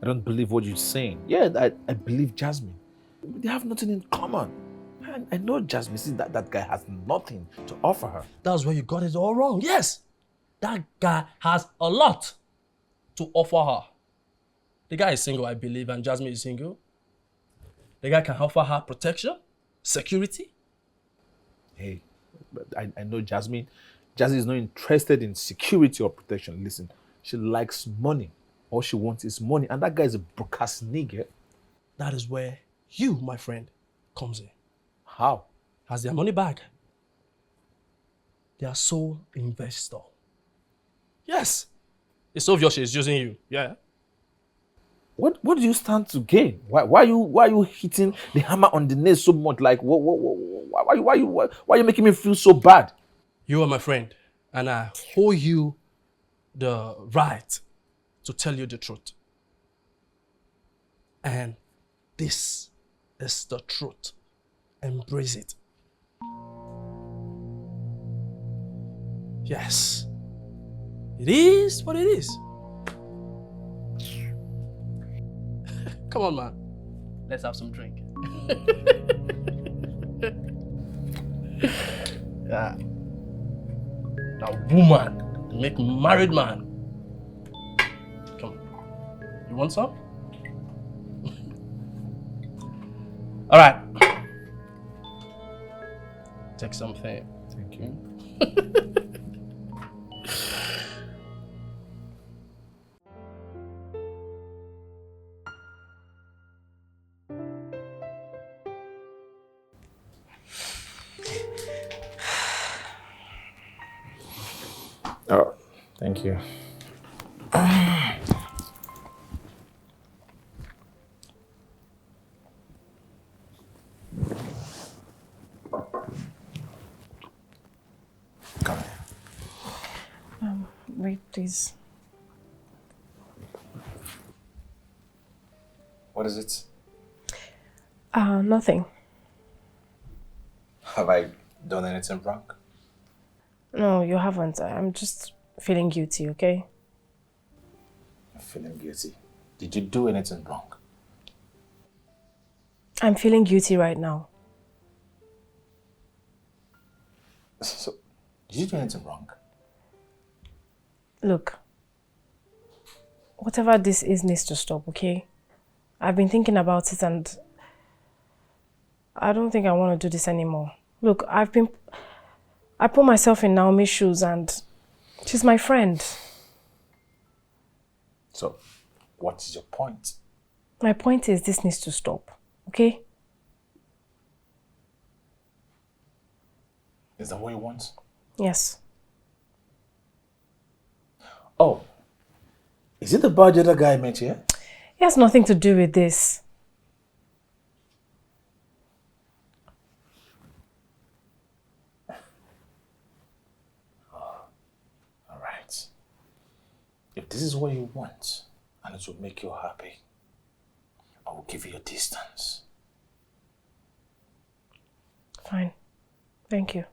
don't believe what you're saying. Yeah, I believe Jasmine. They have nothing in common. I know Jasmine sees that guy has nothing to offer her. That's where you got it all wrong. Yes, that guy has a lot to offer her. The guy is single, I believe, and Jasmine is single. The guy can offer her protection, security. Hey, but I know Jasmine. Jasmine is not interested in security or protection. Listen, she likes money. All she wants is money. And that guy is a broke-ass nigga. That is where you, my friend, comes in. How? Has their money back. Their sole investor. Yes. It's obvious she's using you. Yeah. What do you stand to gain? Why are you hitting the hammer on the nail so much? Like why are you making me feel so bad? You are my friend, and I owe you the right to tell you the truth. And this is the truth. Embrace it. Yes. It is what it is. Come on, man. Let's have some drink. Yeah. Now, woman, make married man. Come on. You want some? All right. Take something. Thank you. Oh, thank you. Come here. Wait, please. What is it? Nothing. Have I done anything wrong? No, you haven't. I'm just feeling guilty, okay? I'm feeling guilty. Did you do anything wrong? I'm feeling guilty right now. So, did you do anything wrong? Look, whatever this is needs to stop, okay? I've been thinking about it and I don't think I want to do this anymore. Look, I put myself in Naomi's shoes and she's my friend. So, what is your point? My point is this needs to stop, okay? Is that what you want? Yes. Oh, is it about the other guy I met here? It has nothing to do with this. All right. If this is what you want, and it will make you happy, I will give you a distance. Fine. Thank you.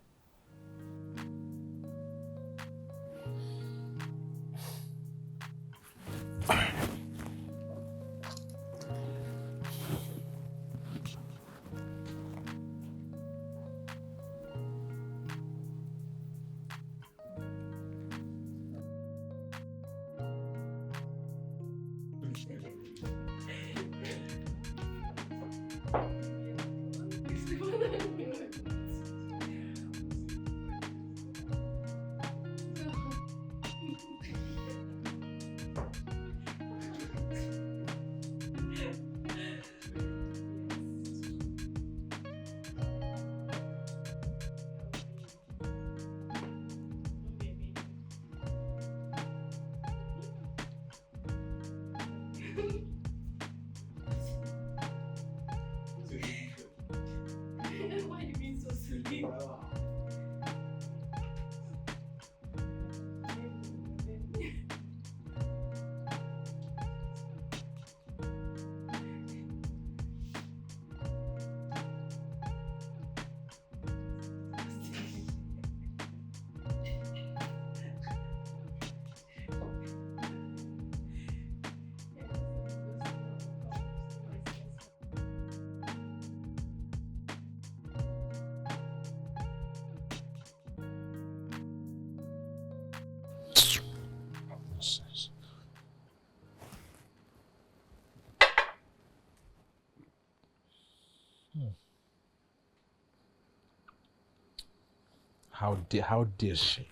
How dare she?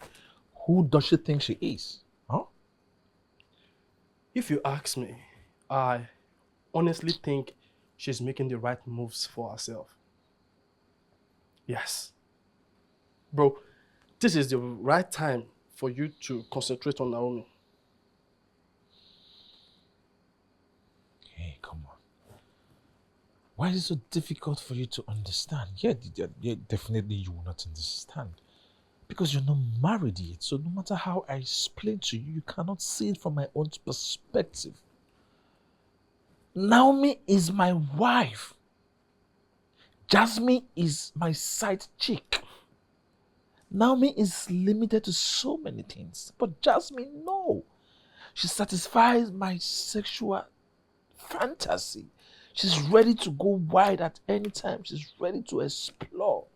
Who does she think she is? Huh? If you ask me, I honestly think she's making the right moves for herself. Yes. Bro, this is the right time for you to concentrate on Naomi. Hey, come on. Why is it so difficult for you to understand? Yeah, definitely you will not understand. Because you're not married yet. So no matter how I explain to you, you cannot see it from my own perspective. Naomi is my wife. Jasmine is my side chick. Naomi is limited to so many things. But Jasmine, no. She satisfies my sexual fantasy. She's ready to go wide at any time. She's ready to explore.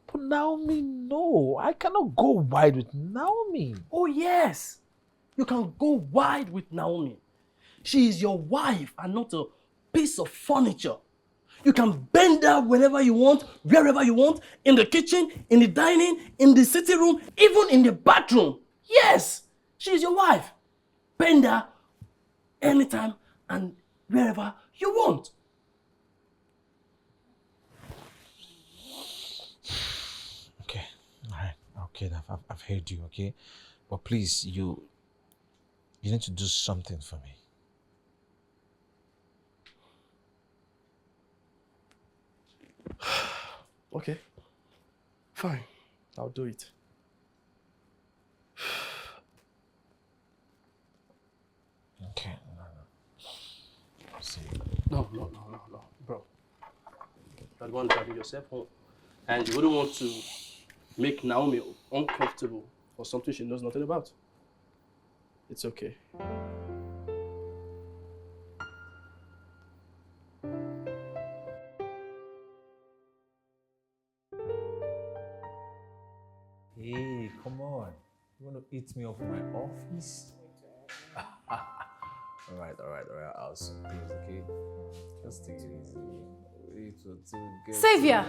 But Naomi, no. I cannot go wide with Naomi. Oh yes, you can go wide with Naomi. She is your wife and not a piece of furniture. You can bend her whenever you want, wherever you want, in the kitchen, in the dining, in the sitting room, even in the bathroom. Yes, she is your wife. Bend her anytime and wherever you want. Okay, all right. Okay, I've heard you, okay? But please, you need to do something for me. Okay, fine. I'll do it. Okay, no. See. No, bro. You're the one driving yourself home. And you wouldn't want to make Naomi uncomfortable for something she knows nothing about. It's okay. Hey, come on. You want to eat me up in my office? Alright. I'll soon close, okay? Just take it easy. Wait to get Savior!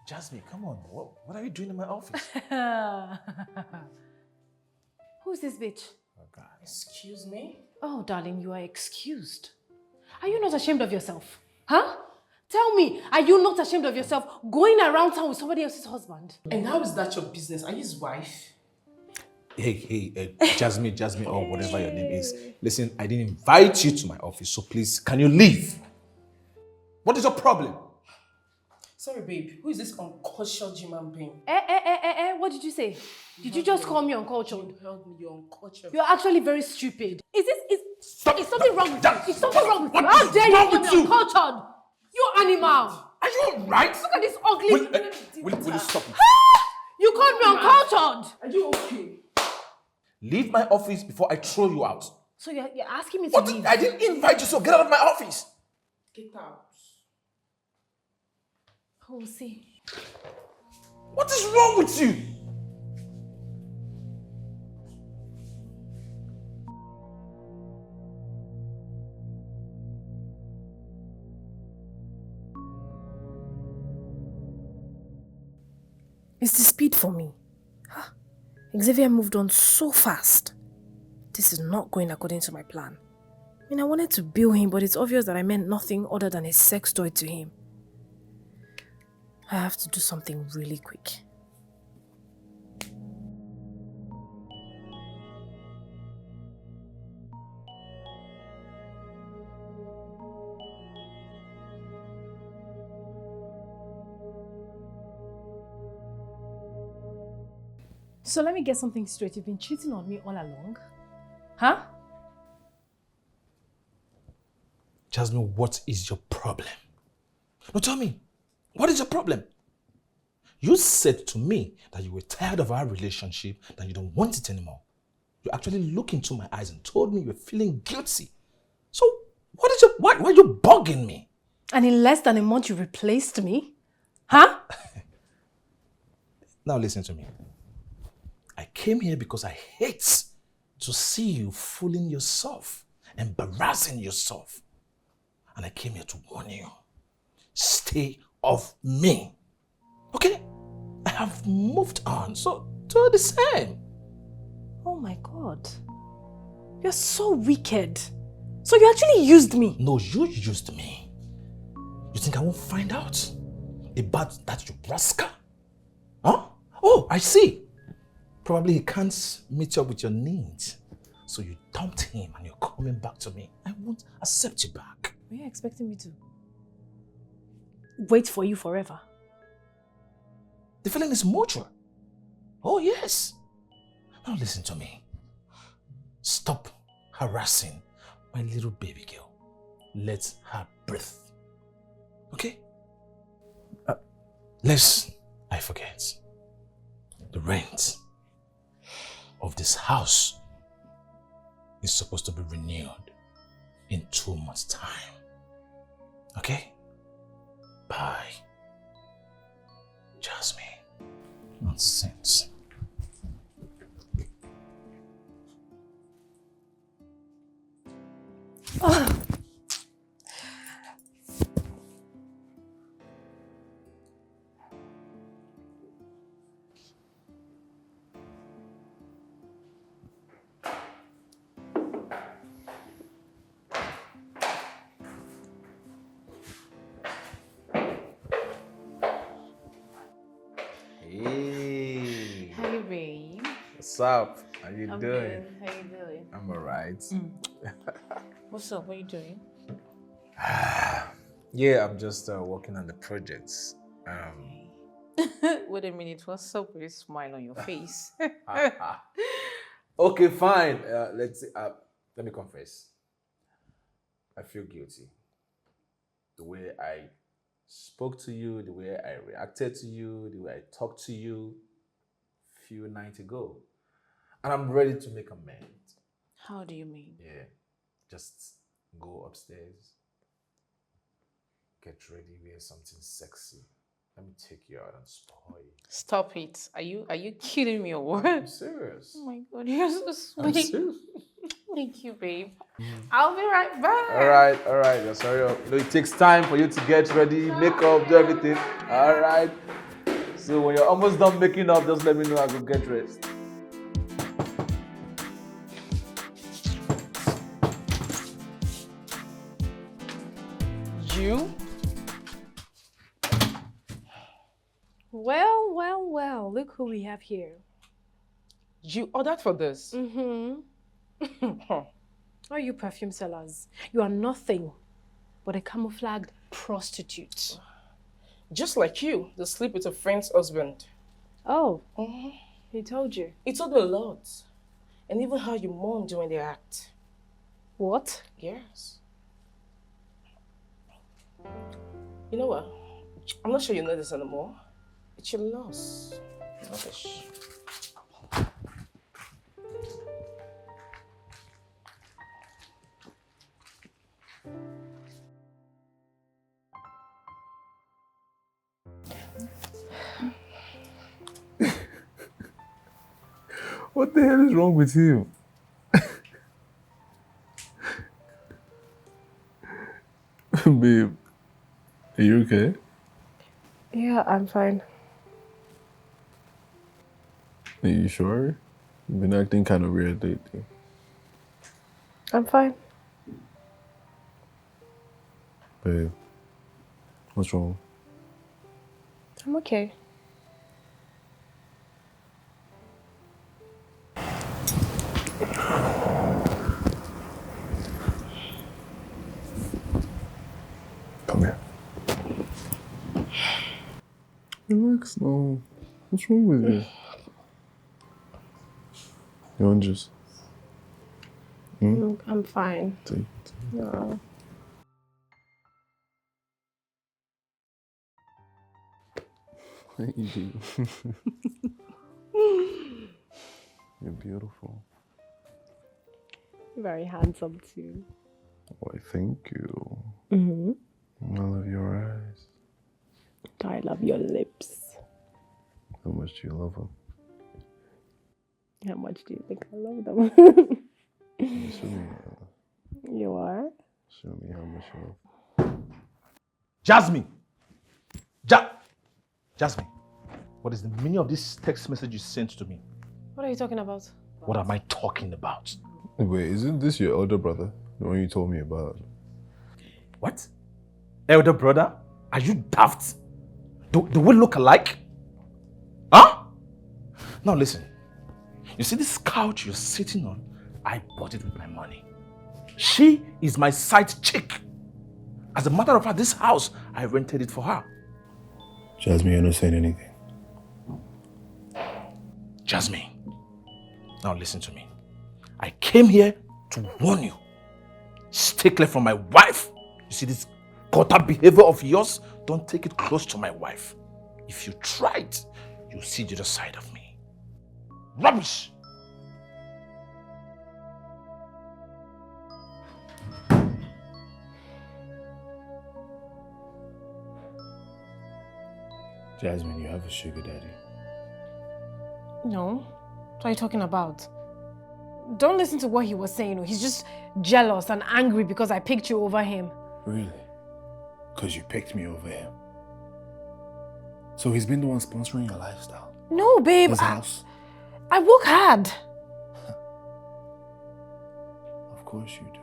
Jasmine, come on. What are you doing in my office? Who's this bitch? Oh, God. Excuse me? Oh, darling, you are excused. Are you not ashamed of yourself? Huh? Tell me, are you not ashamed of yourself going around town with somebody else's husband? And how is that your business? Are you his wife? Hey, Jasmine, or whatever your name is. Listen, I didn't invite you to my office, so please, can you leave? What is your problem? Sorry, babe. Who is this uncultured human being? What did you say? Did you just call me uncultured? You held me, you're uncultured. You're actually very stupid. Is something wrong with That- you? Is something wrong with you? What How is dare you wrong call with me you? uncultured? You animal! Are you alright? Look at this ugly... Will you stop it? You called me uncultured! Are you okay? Leave my office before I throw you out. So you're asking me to What? leave? I didn't invite you, so get out of my office. Get out. We'll see. What is wrong with you? It's the speed for me. Xavier moved on so fast. This is not going according to my plan. I wanted to bill him, but it's obvious that I meant nothing other than a sex toy to him. I have to do something really quick. So let me get something straight. You've been cheating on me all along? Huh? Jasmine, what is your problem? No, tell me, what is your problem? You said to me that you were tired of our relationship, that you don't want it anymore. You actually looked into my eyes and told me you were feeling guilty. So, why are you bugging me? And in less than a month you replaced me? Huh? Now listen to me. I came here because I hate to see you fooling yourself, embarrassing yourself. And I came here to warn you. Stay off me. Okay? I have moved on, so do the same. Oh my God. You're so wicked. So you actually used me? No, you used me. You think I won't find out about that, you rascal? Huh? Oh, I see. Probably he can't meet up with your needs. So you dumped him and you're coming back to me. I won't accept you back. Were you expecting me to wait for you forever? The feeling is mutual. Oh, yes. Now listen to me. Stop harassing my little baby girl. Let her breathe. Okay? Lest I forget. The rent of this house is supposed to be renewed in 2 months' time. Okay? Bye. Jasmine. Nonsense. Hey. Hey, babe. What's up? How you I'm doing? good. How you doing? I'm alright. What's up? What are you doing? Yeah, I'm just working on the projects. Wait a minute. What's up with this smile on your face? Okay, fine. Let's see. Let me confess. I feel guilty. The way I spoke to you, the way I reacted to you, the way I talked to you a few nights ago. And I'm ready to make amends. How do you mean? Yeah. Just go upstairs, get ready, wear something sexy, Let me take you out and spoil you. Stop it. Are you kidding me or what? I'm serious. Oh my god, you're so sweet. I'm serious. Thank you, babe. I'll be right back. All right. Just hurry up. You know, it takes time for you to get ready, make up, do everything. All right. So when you're almost done making up, just let me know. I will get dressed. You? Well, look who we have here. You ordered for this? Are you perfume sellers? You are nothing but a camouflaged prostitute. Just like you, to sleep with a friend's husband. Oh, he told you. He told me a lot. And even how you mourned when they act. What? Yes. You know what? I'm not sure you know this anymore. It's your loss. Rubbish. What the hell is wrong with you? Babe, are you okay? Yeah, I'm fine. Are you sure? You've been acting kind of weird lately. I'm fine. Babe, what's wrong? I'm okay. Come here. Relax now. What's wrong with you? You want juice? I'm fine. Take it. No. What you do? You're beautiful. Very handsome too. Why, thank you. Mm-hmm. I love your eyes. I love your lips. How much do you love them? How much do you think I love them? Show me. You are? Show me how much you love. Jasmine! Jasmine, what is the meaning of this text message you sent to me? What are you talking about? What am I talking about? Wait, isn't this your elder brother? The one you told me about? What? Elder brother? Are you daft? Do we look alike? Huh? Now listen. You see this couch you're sitting on? I bought it with my money. She is my side chick. As a matter of fact, this house, I rented it for her. Jasmine, you're not saying anything. Jasmine, now listen to me. I came here to warn you. Stay clear from my wife. You see this gutter behavior of yours? Don't take it close to my wife. If you try it, you'll see the other side of me. Rubbish! Jasmine, you have a sugar daddy. No. What are you talking about? Don't listen to what he was saying. He's just jealous and angry because I picked you over him. Really? Because you picked me over him. So he's been the one sponsoring your lifestyle? No, babe. His house? I work hard. Of course you do.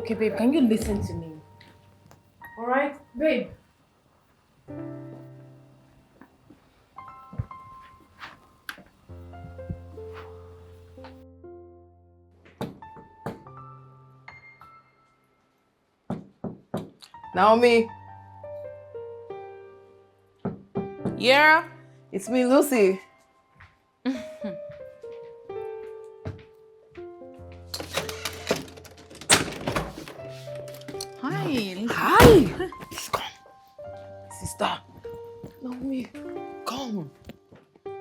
Okay, babe, can you listen to me? Alright, babe. Naomi. Yeah, it's me, Lucy. Hi. Hi. Please come. Sister. Naomi, come.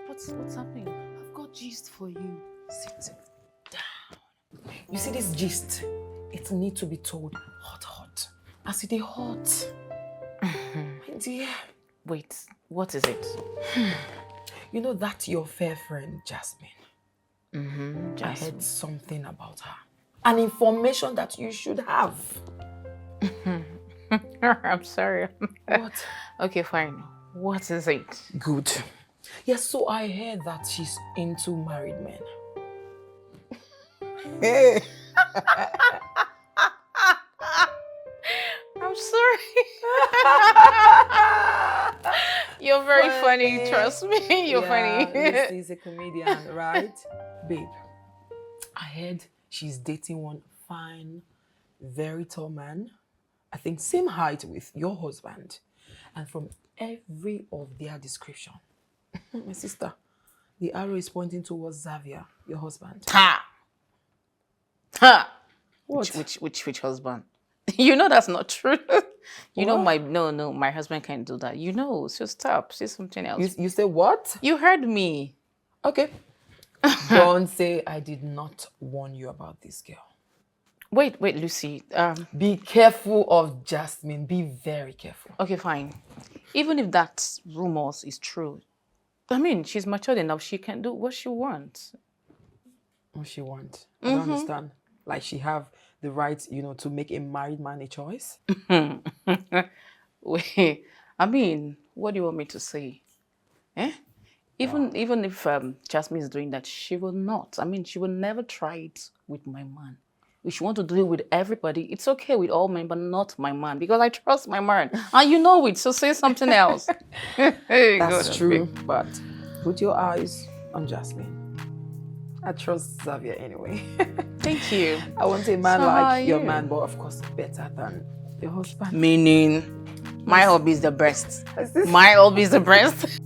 What's happening? I've got gist for you. Sit down. You see this gist? It needs to be told hot. As it is hot. My dear. Wait, what is it? You know that your fair friend, Jasmine? Mm-hmm, I heard something about her. An information that you should have. I'm sorry. What? Okay, fine. What is it? Good. Yes, so I heard that she's into married men. Hey! I'm sorry. You're very funny, trust me. You're funny. She's a comedian, right? Babe, I heard she's dating one fine, very tall man. I think same height with your husband. And from every of their description, my sister, the arrow is pointing towards Xavier, your husband. Ha! What? Which husband? You know that's not true. You know my husband can't do that. You know, so stop. Say something else. You say what? You heard me. Okay. Don't say I did not warn you about this girl. Wait, Lucy. Be careful of Jasmine. Be very careful. Okay, fine. Even if that rumors is true, I mean, she's matured enough. She can do what she wants. What she wants? I don't understand. Like she have the right, to make a married man a choice? Wait, I mean, what do you want me to say? Even if Jasmine is doing that, she will not. I mean, she will never try it with my man. If she want to do it with everybody, it's okay with all men, but not my man, because I trust my man. And you know it, so say something else. That's true, but put your eyes on Jasmine. I trust Xavier anyway. Thank you. I want a man like your man, but of course better than your husband. Meaning, my hobby is the best. My hobby is the best.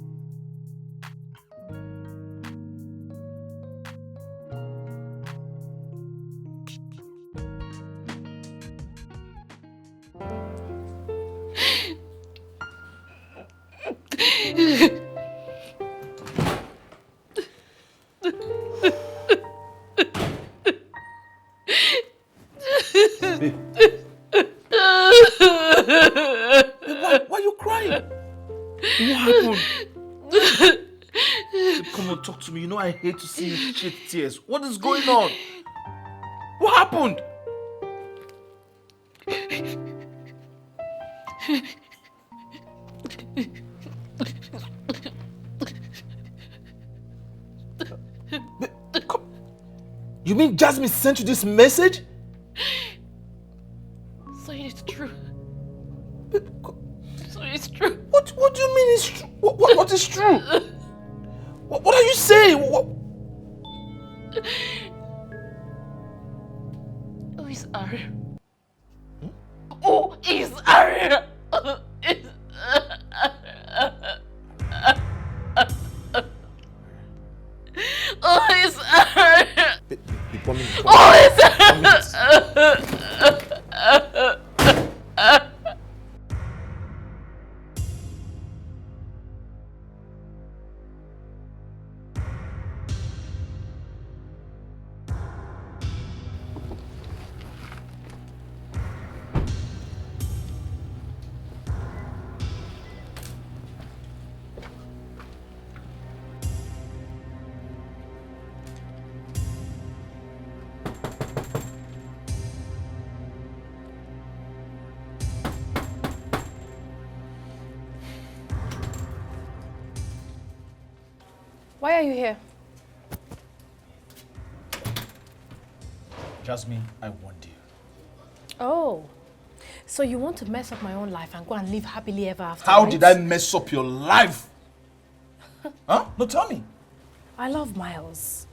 Why are you crying? What happened? Come on, talk to me. You know I hate to see you shed tears. What is going on? What happened? You mean Jasmine sent you this message? So it is true. So it's true. What do you mean it's true? What is true? What are you saying? Who is Arya? Who is Arya? Who is Arya? Who is Why are you here? Jasmine, I warned you. Oh, so you want to mess up my own life and go and live happily ever after, How right? did I mess up your life? Huh? No, tell me. I love Miles.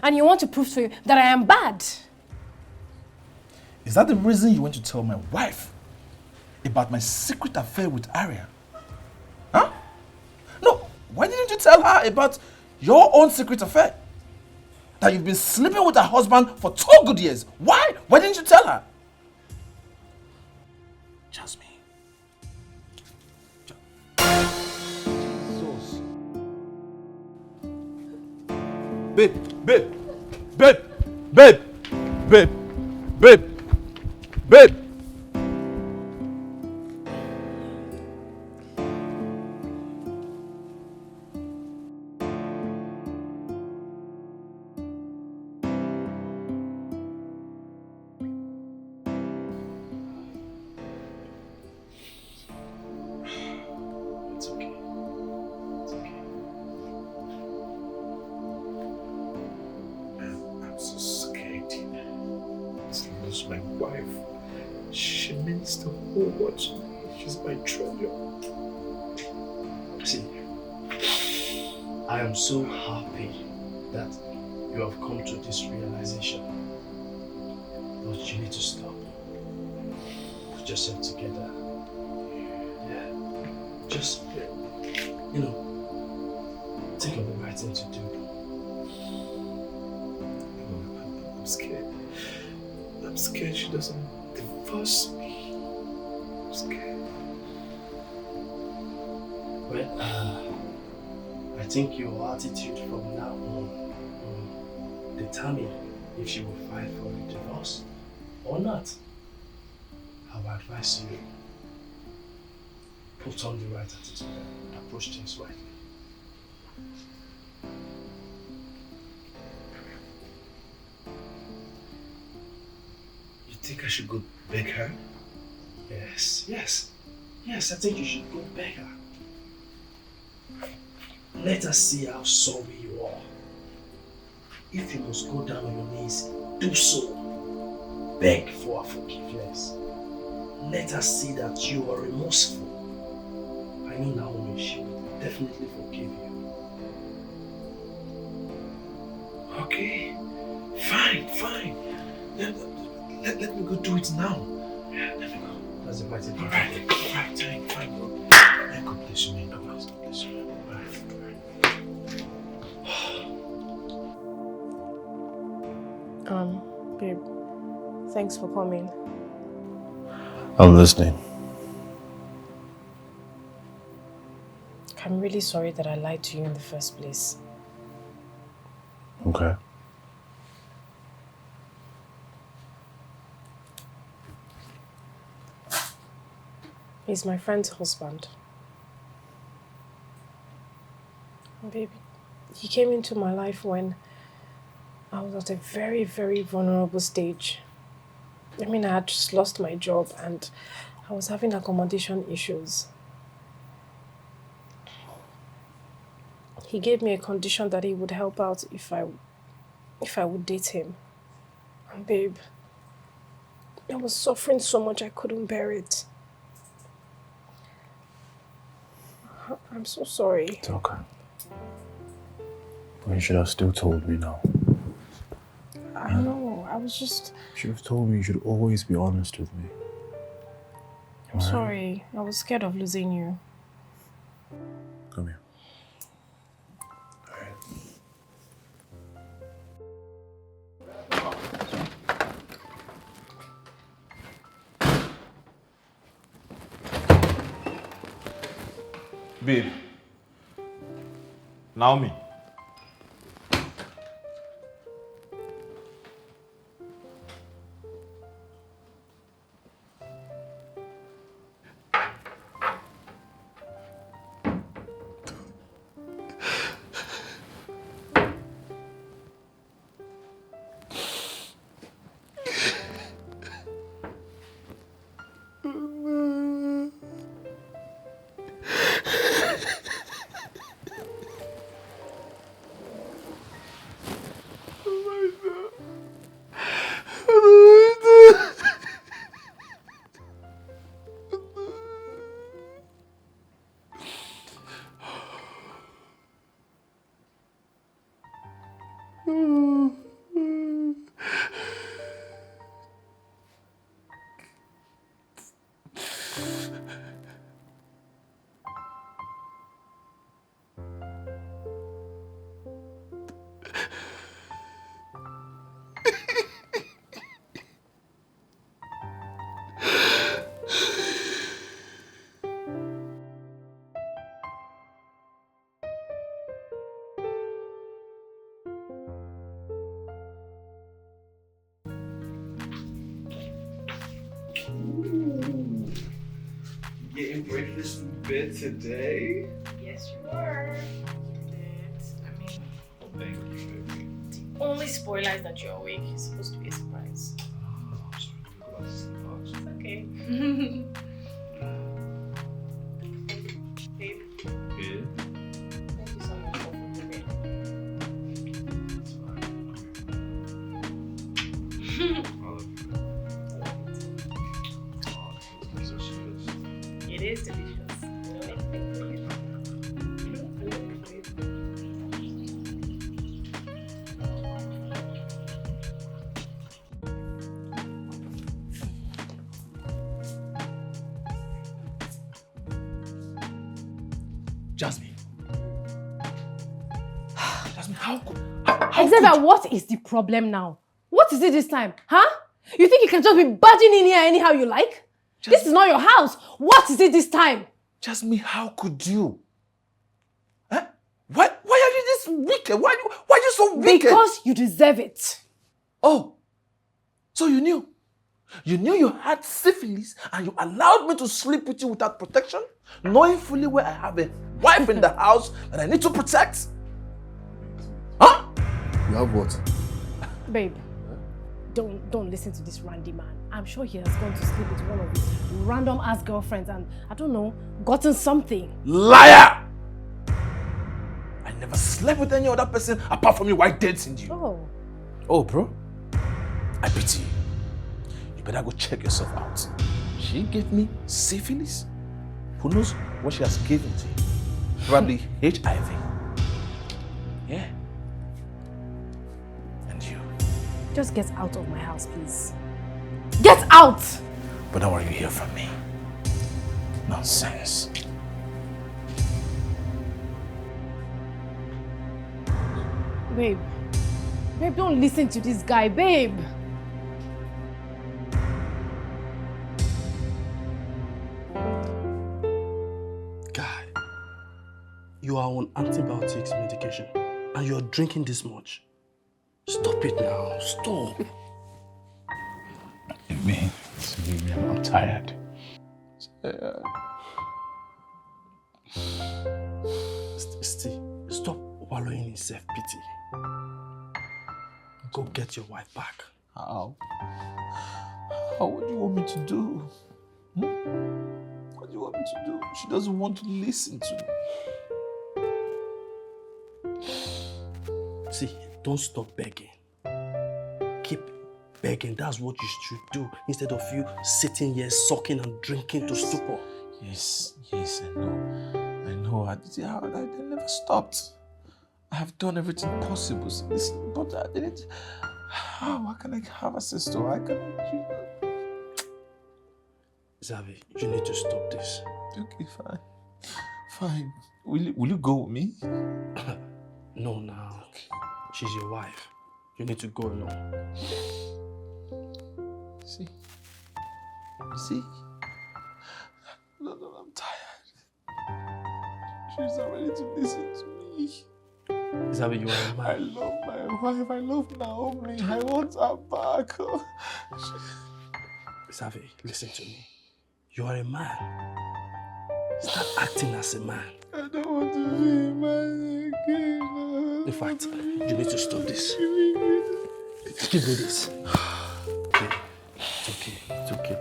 And you want to prove to you that I am bad. Is that the reason you went to tell my wife about my secret affair with Arya? Huh? No, why didn't you tell her about your own secret affair? That you've been sleeping with her husband for 2 good years. Why? Why didn't you tell her? Jasmine. Jesus. Babe. Babe! Babe! Babe! It's okay. It's okay. I'm so scared to lose my wife. She means the whole world to me. She's my treasure. See, I am so happy that you have come to this realization. But you need to stop. Put yourself together. Yeah. Just, you know, think of the right thing to do. I'm scared. I'm scared she doesn't divorce me. I'm scared. Well, I think your attitude from now on will determine if she will file for a divorce or not. I would advise you put on the right attitude and approach things rightly. You think I should go beg her? Yes, yes. Yes, I think you should go beg her. Let us see how sorry you are. If you must go down on your knees, do so. Beg for her forgiveness. Let us see that you are remorseful. I know Naomi, she will definitely forgive you. Okay. Fine. Let me go do it now. Let me go. That's the right thing. Alright, fine, bro. God bless you, man. God bless you. Babe, thanks for coming. I'm listening. I'm really sorry that I lied to you in the first place. Okay. He's my friend's husband. Babe, he came into my life when I was at a very, very vulnerable stage. I mean, I had just lost my job and I was having accommodation issues. He gave me a condition that he would help out if I would date him. And babe, I was suffering so much I couldn't bear it. I'm so sorry. It's okay. But you should have still told me now. I know, I was just... You should have told me. You should always be honest with me. I'm sorry. I was scared of losing you. Come here. Babe. Naomi. getting breakfast in bed today? Yes, you are. I mean, Oh, thank you, baby. the only spoiler is that you're awake. It's supposed to be a surprise. Oh, I'm sorry. Go back to sleep. It's okay. Babe, Yeah? thank you so much for today. It's fine. I love you. Oh, it's delicious. It is delicious. You know, anything for you. Jasmine. Jasmine, how Xavier, what is the problem now? What is it this time? Huh? You think you can just be barging in here anyhow you like? This is not your house. What is it this time? Jasmine, how could you? Huh? Why are you this wicked? Why are you so wicked? Because you deserve it. Oh, so you knew? You knew you had syphilis and you allowed me to sleep with you without protection? Knowing fully well I have a wife in the house that I need to protect? Huh? You have what? Babe, don't listen to this Randy man. I'm sure he has gone to sleep with one of his random ass girlfriends and, I don't know, gotten something. Liar! I never slept with any other person apart from your white dancing you. Oh. Oh, bro. I pity you. You better go check yourself out. She gave me syphilis. Who knows what she has given to you? Probably HIV. Yeah. And you. Just get out of my house, please. Get out! But don't worry, you hear from me. Nonsense. Babe. Babe, don't listen to this guy, babe. Guy, you are on antibiotics medication and you're drinking this much. Stop it now. Stop. Me, I'm tired. Stop wallowing in self-pity. Go get your wife back. How? What do you want me to do? What do you want me to do? She doesn't want to listen to me. See, don't stop begging. Keep begging. That's what you should do instead of you sitting here sucking and drinking to stupor. Yes, I know. I never stopped. I have done everything possible. So listen, but I didn't. How can I have access to her? Xavi, you need to stop this. Okay, fine. Will you go with me? No, now. She's your wife. You need to go alone. See? No, I'm tired. She's not ready to listen to me. Xavi, you are a man. I love my wife. I love Naomi. I want her back. Xavi, listen to me. You are a man. Start acting as a man. I don't want to be a man again. In fact, you need to stop this. Keep doing this. Okay. It's okay.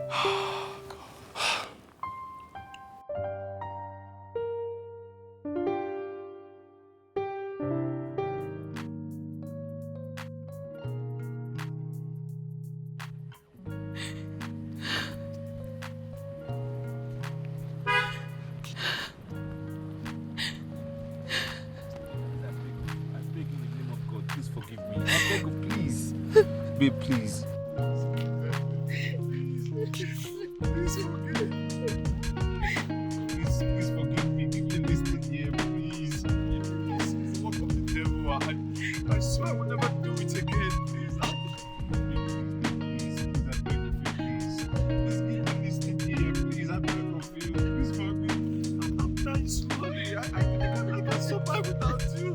Babe, please. Please forgive me. Give me this thing here, please. It's the work of the devil. I swear I will never do it again. Please, please, I beg of you, please. Please give me this thing here, please. I beg of you. Please forgive me. I'm dying slowly. I can't survive without you.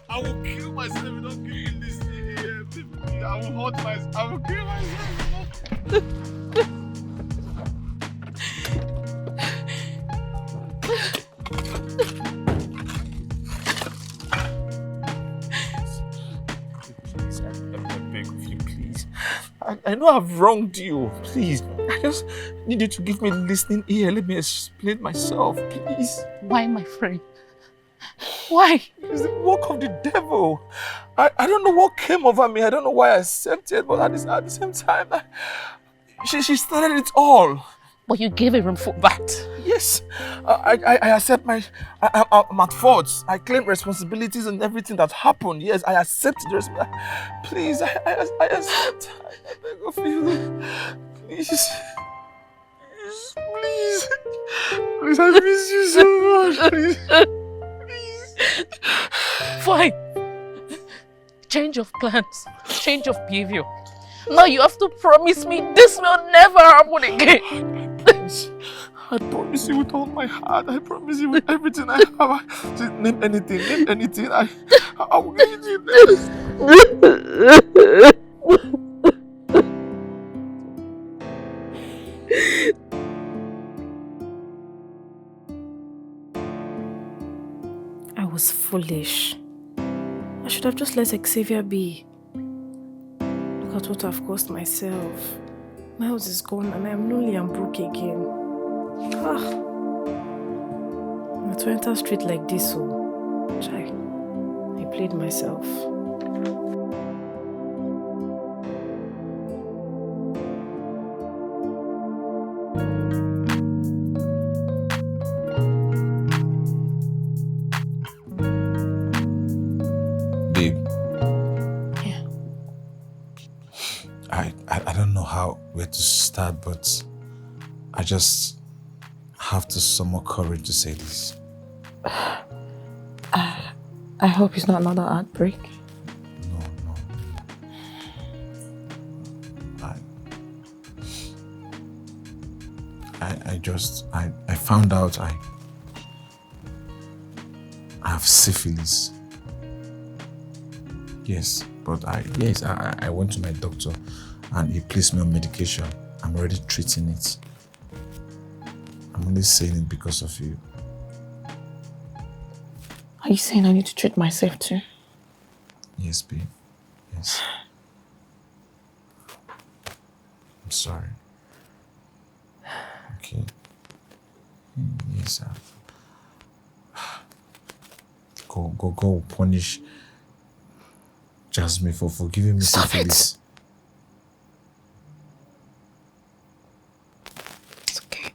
I will kill myself if you don't give me this thing here. I will hurt myself. I will kill I know I've wronged you. Please, I just need you to give me a listening ear. Let me explain myself, please. Why, my friend? Why? It's the work of the devil. I don't know what came over me. I don't know why I accepted, but at the same time, she started it all. But you gave a room for that. Yes, I accept I'm at fault. I claim responsibilities and everything that happened. Yes, I accept the responsibility. Please, I accept. I beg of you. Please. Please, I miss you so much. Please. Fine. Change of plans. Change of behavior. Now you have to promise me this will never happen again. I promise you with all my heart. I promise you with everything I have. Just name anything. I will give you this. I was foolish. I should have just let Xavier be. Look at what I've caused myself. My house is gone and I am lonely and broke again. Not to enter street like this, so I played myself. Babe. Yeah. I don't know where to start, but I just have to summon courage to say this. I hope it's not another outbreak. No. I found out I have syphilis. Yes, but I went to my doctor and he placed me on medication. I'm already treating it. I'm only saying it because of you. Are you saying I need to treat myself too? Yes, babe. Yes. I'm sorry. Okay. Yes, Go punish Jasmine for forgiving me syphilis. It's okay.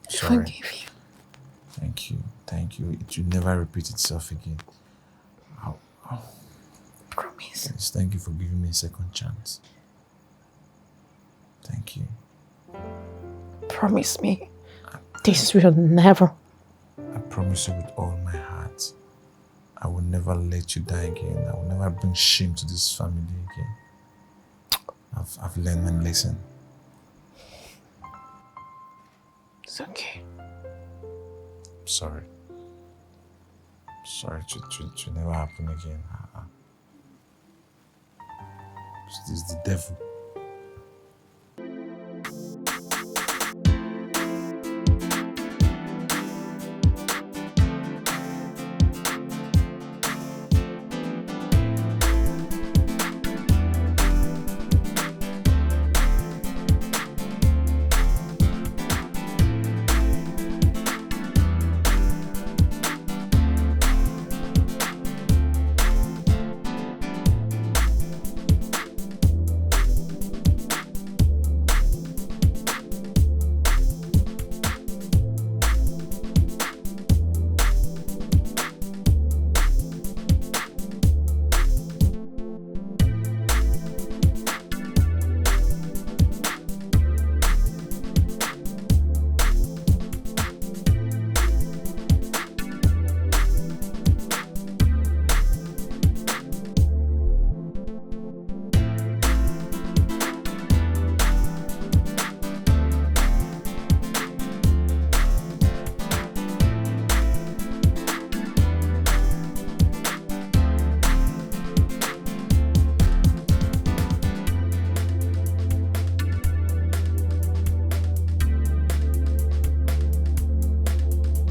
Sorry. Forgive you. Thank you. It will never repeat itself again. Promise. Yes, thank you for giving me a second chance. Thank you. Promise me. This will never. I promise you with all my heart. I will never let you die again. I will never bring shame to this family again. I've learned my lesson. It's okay. Sorry. Sorry, to never happen again. This is the devil.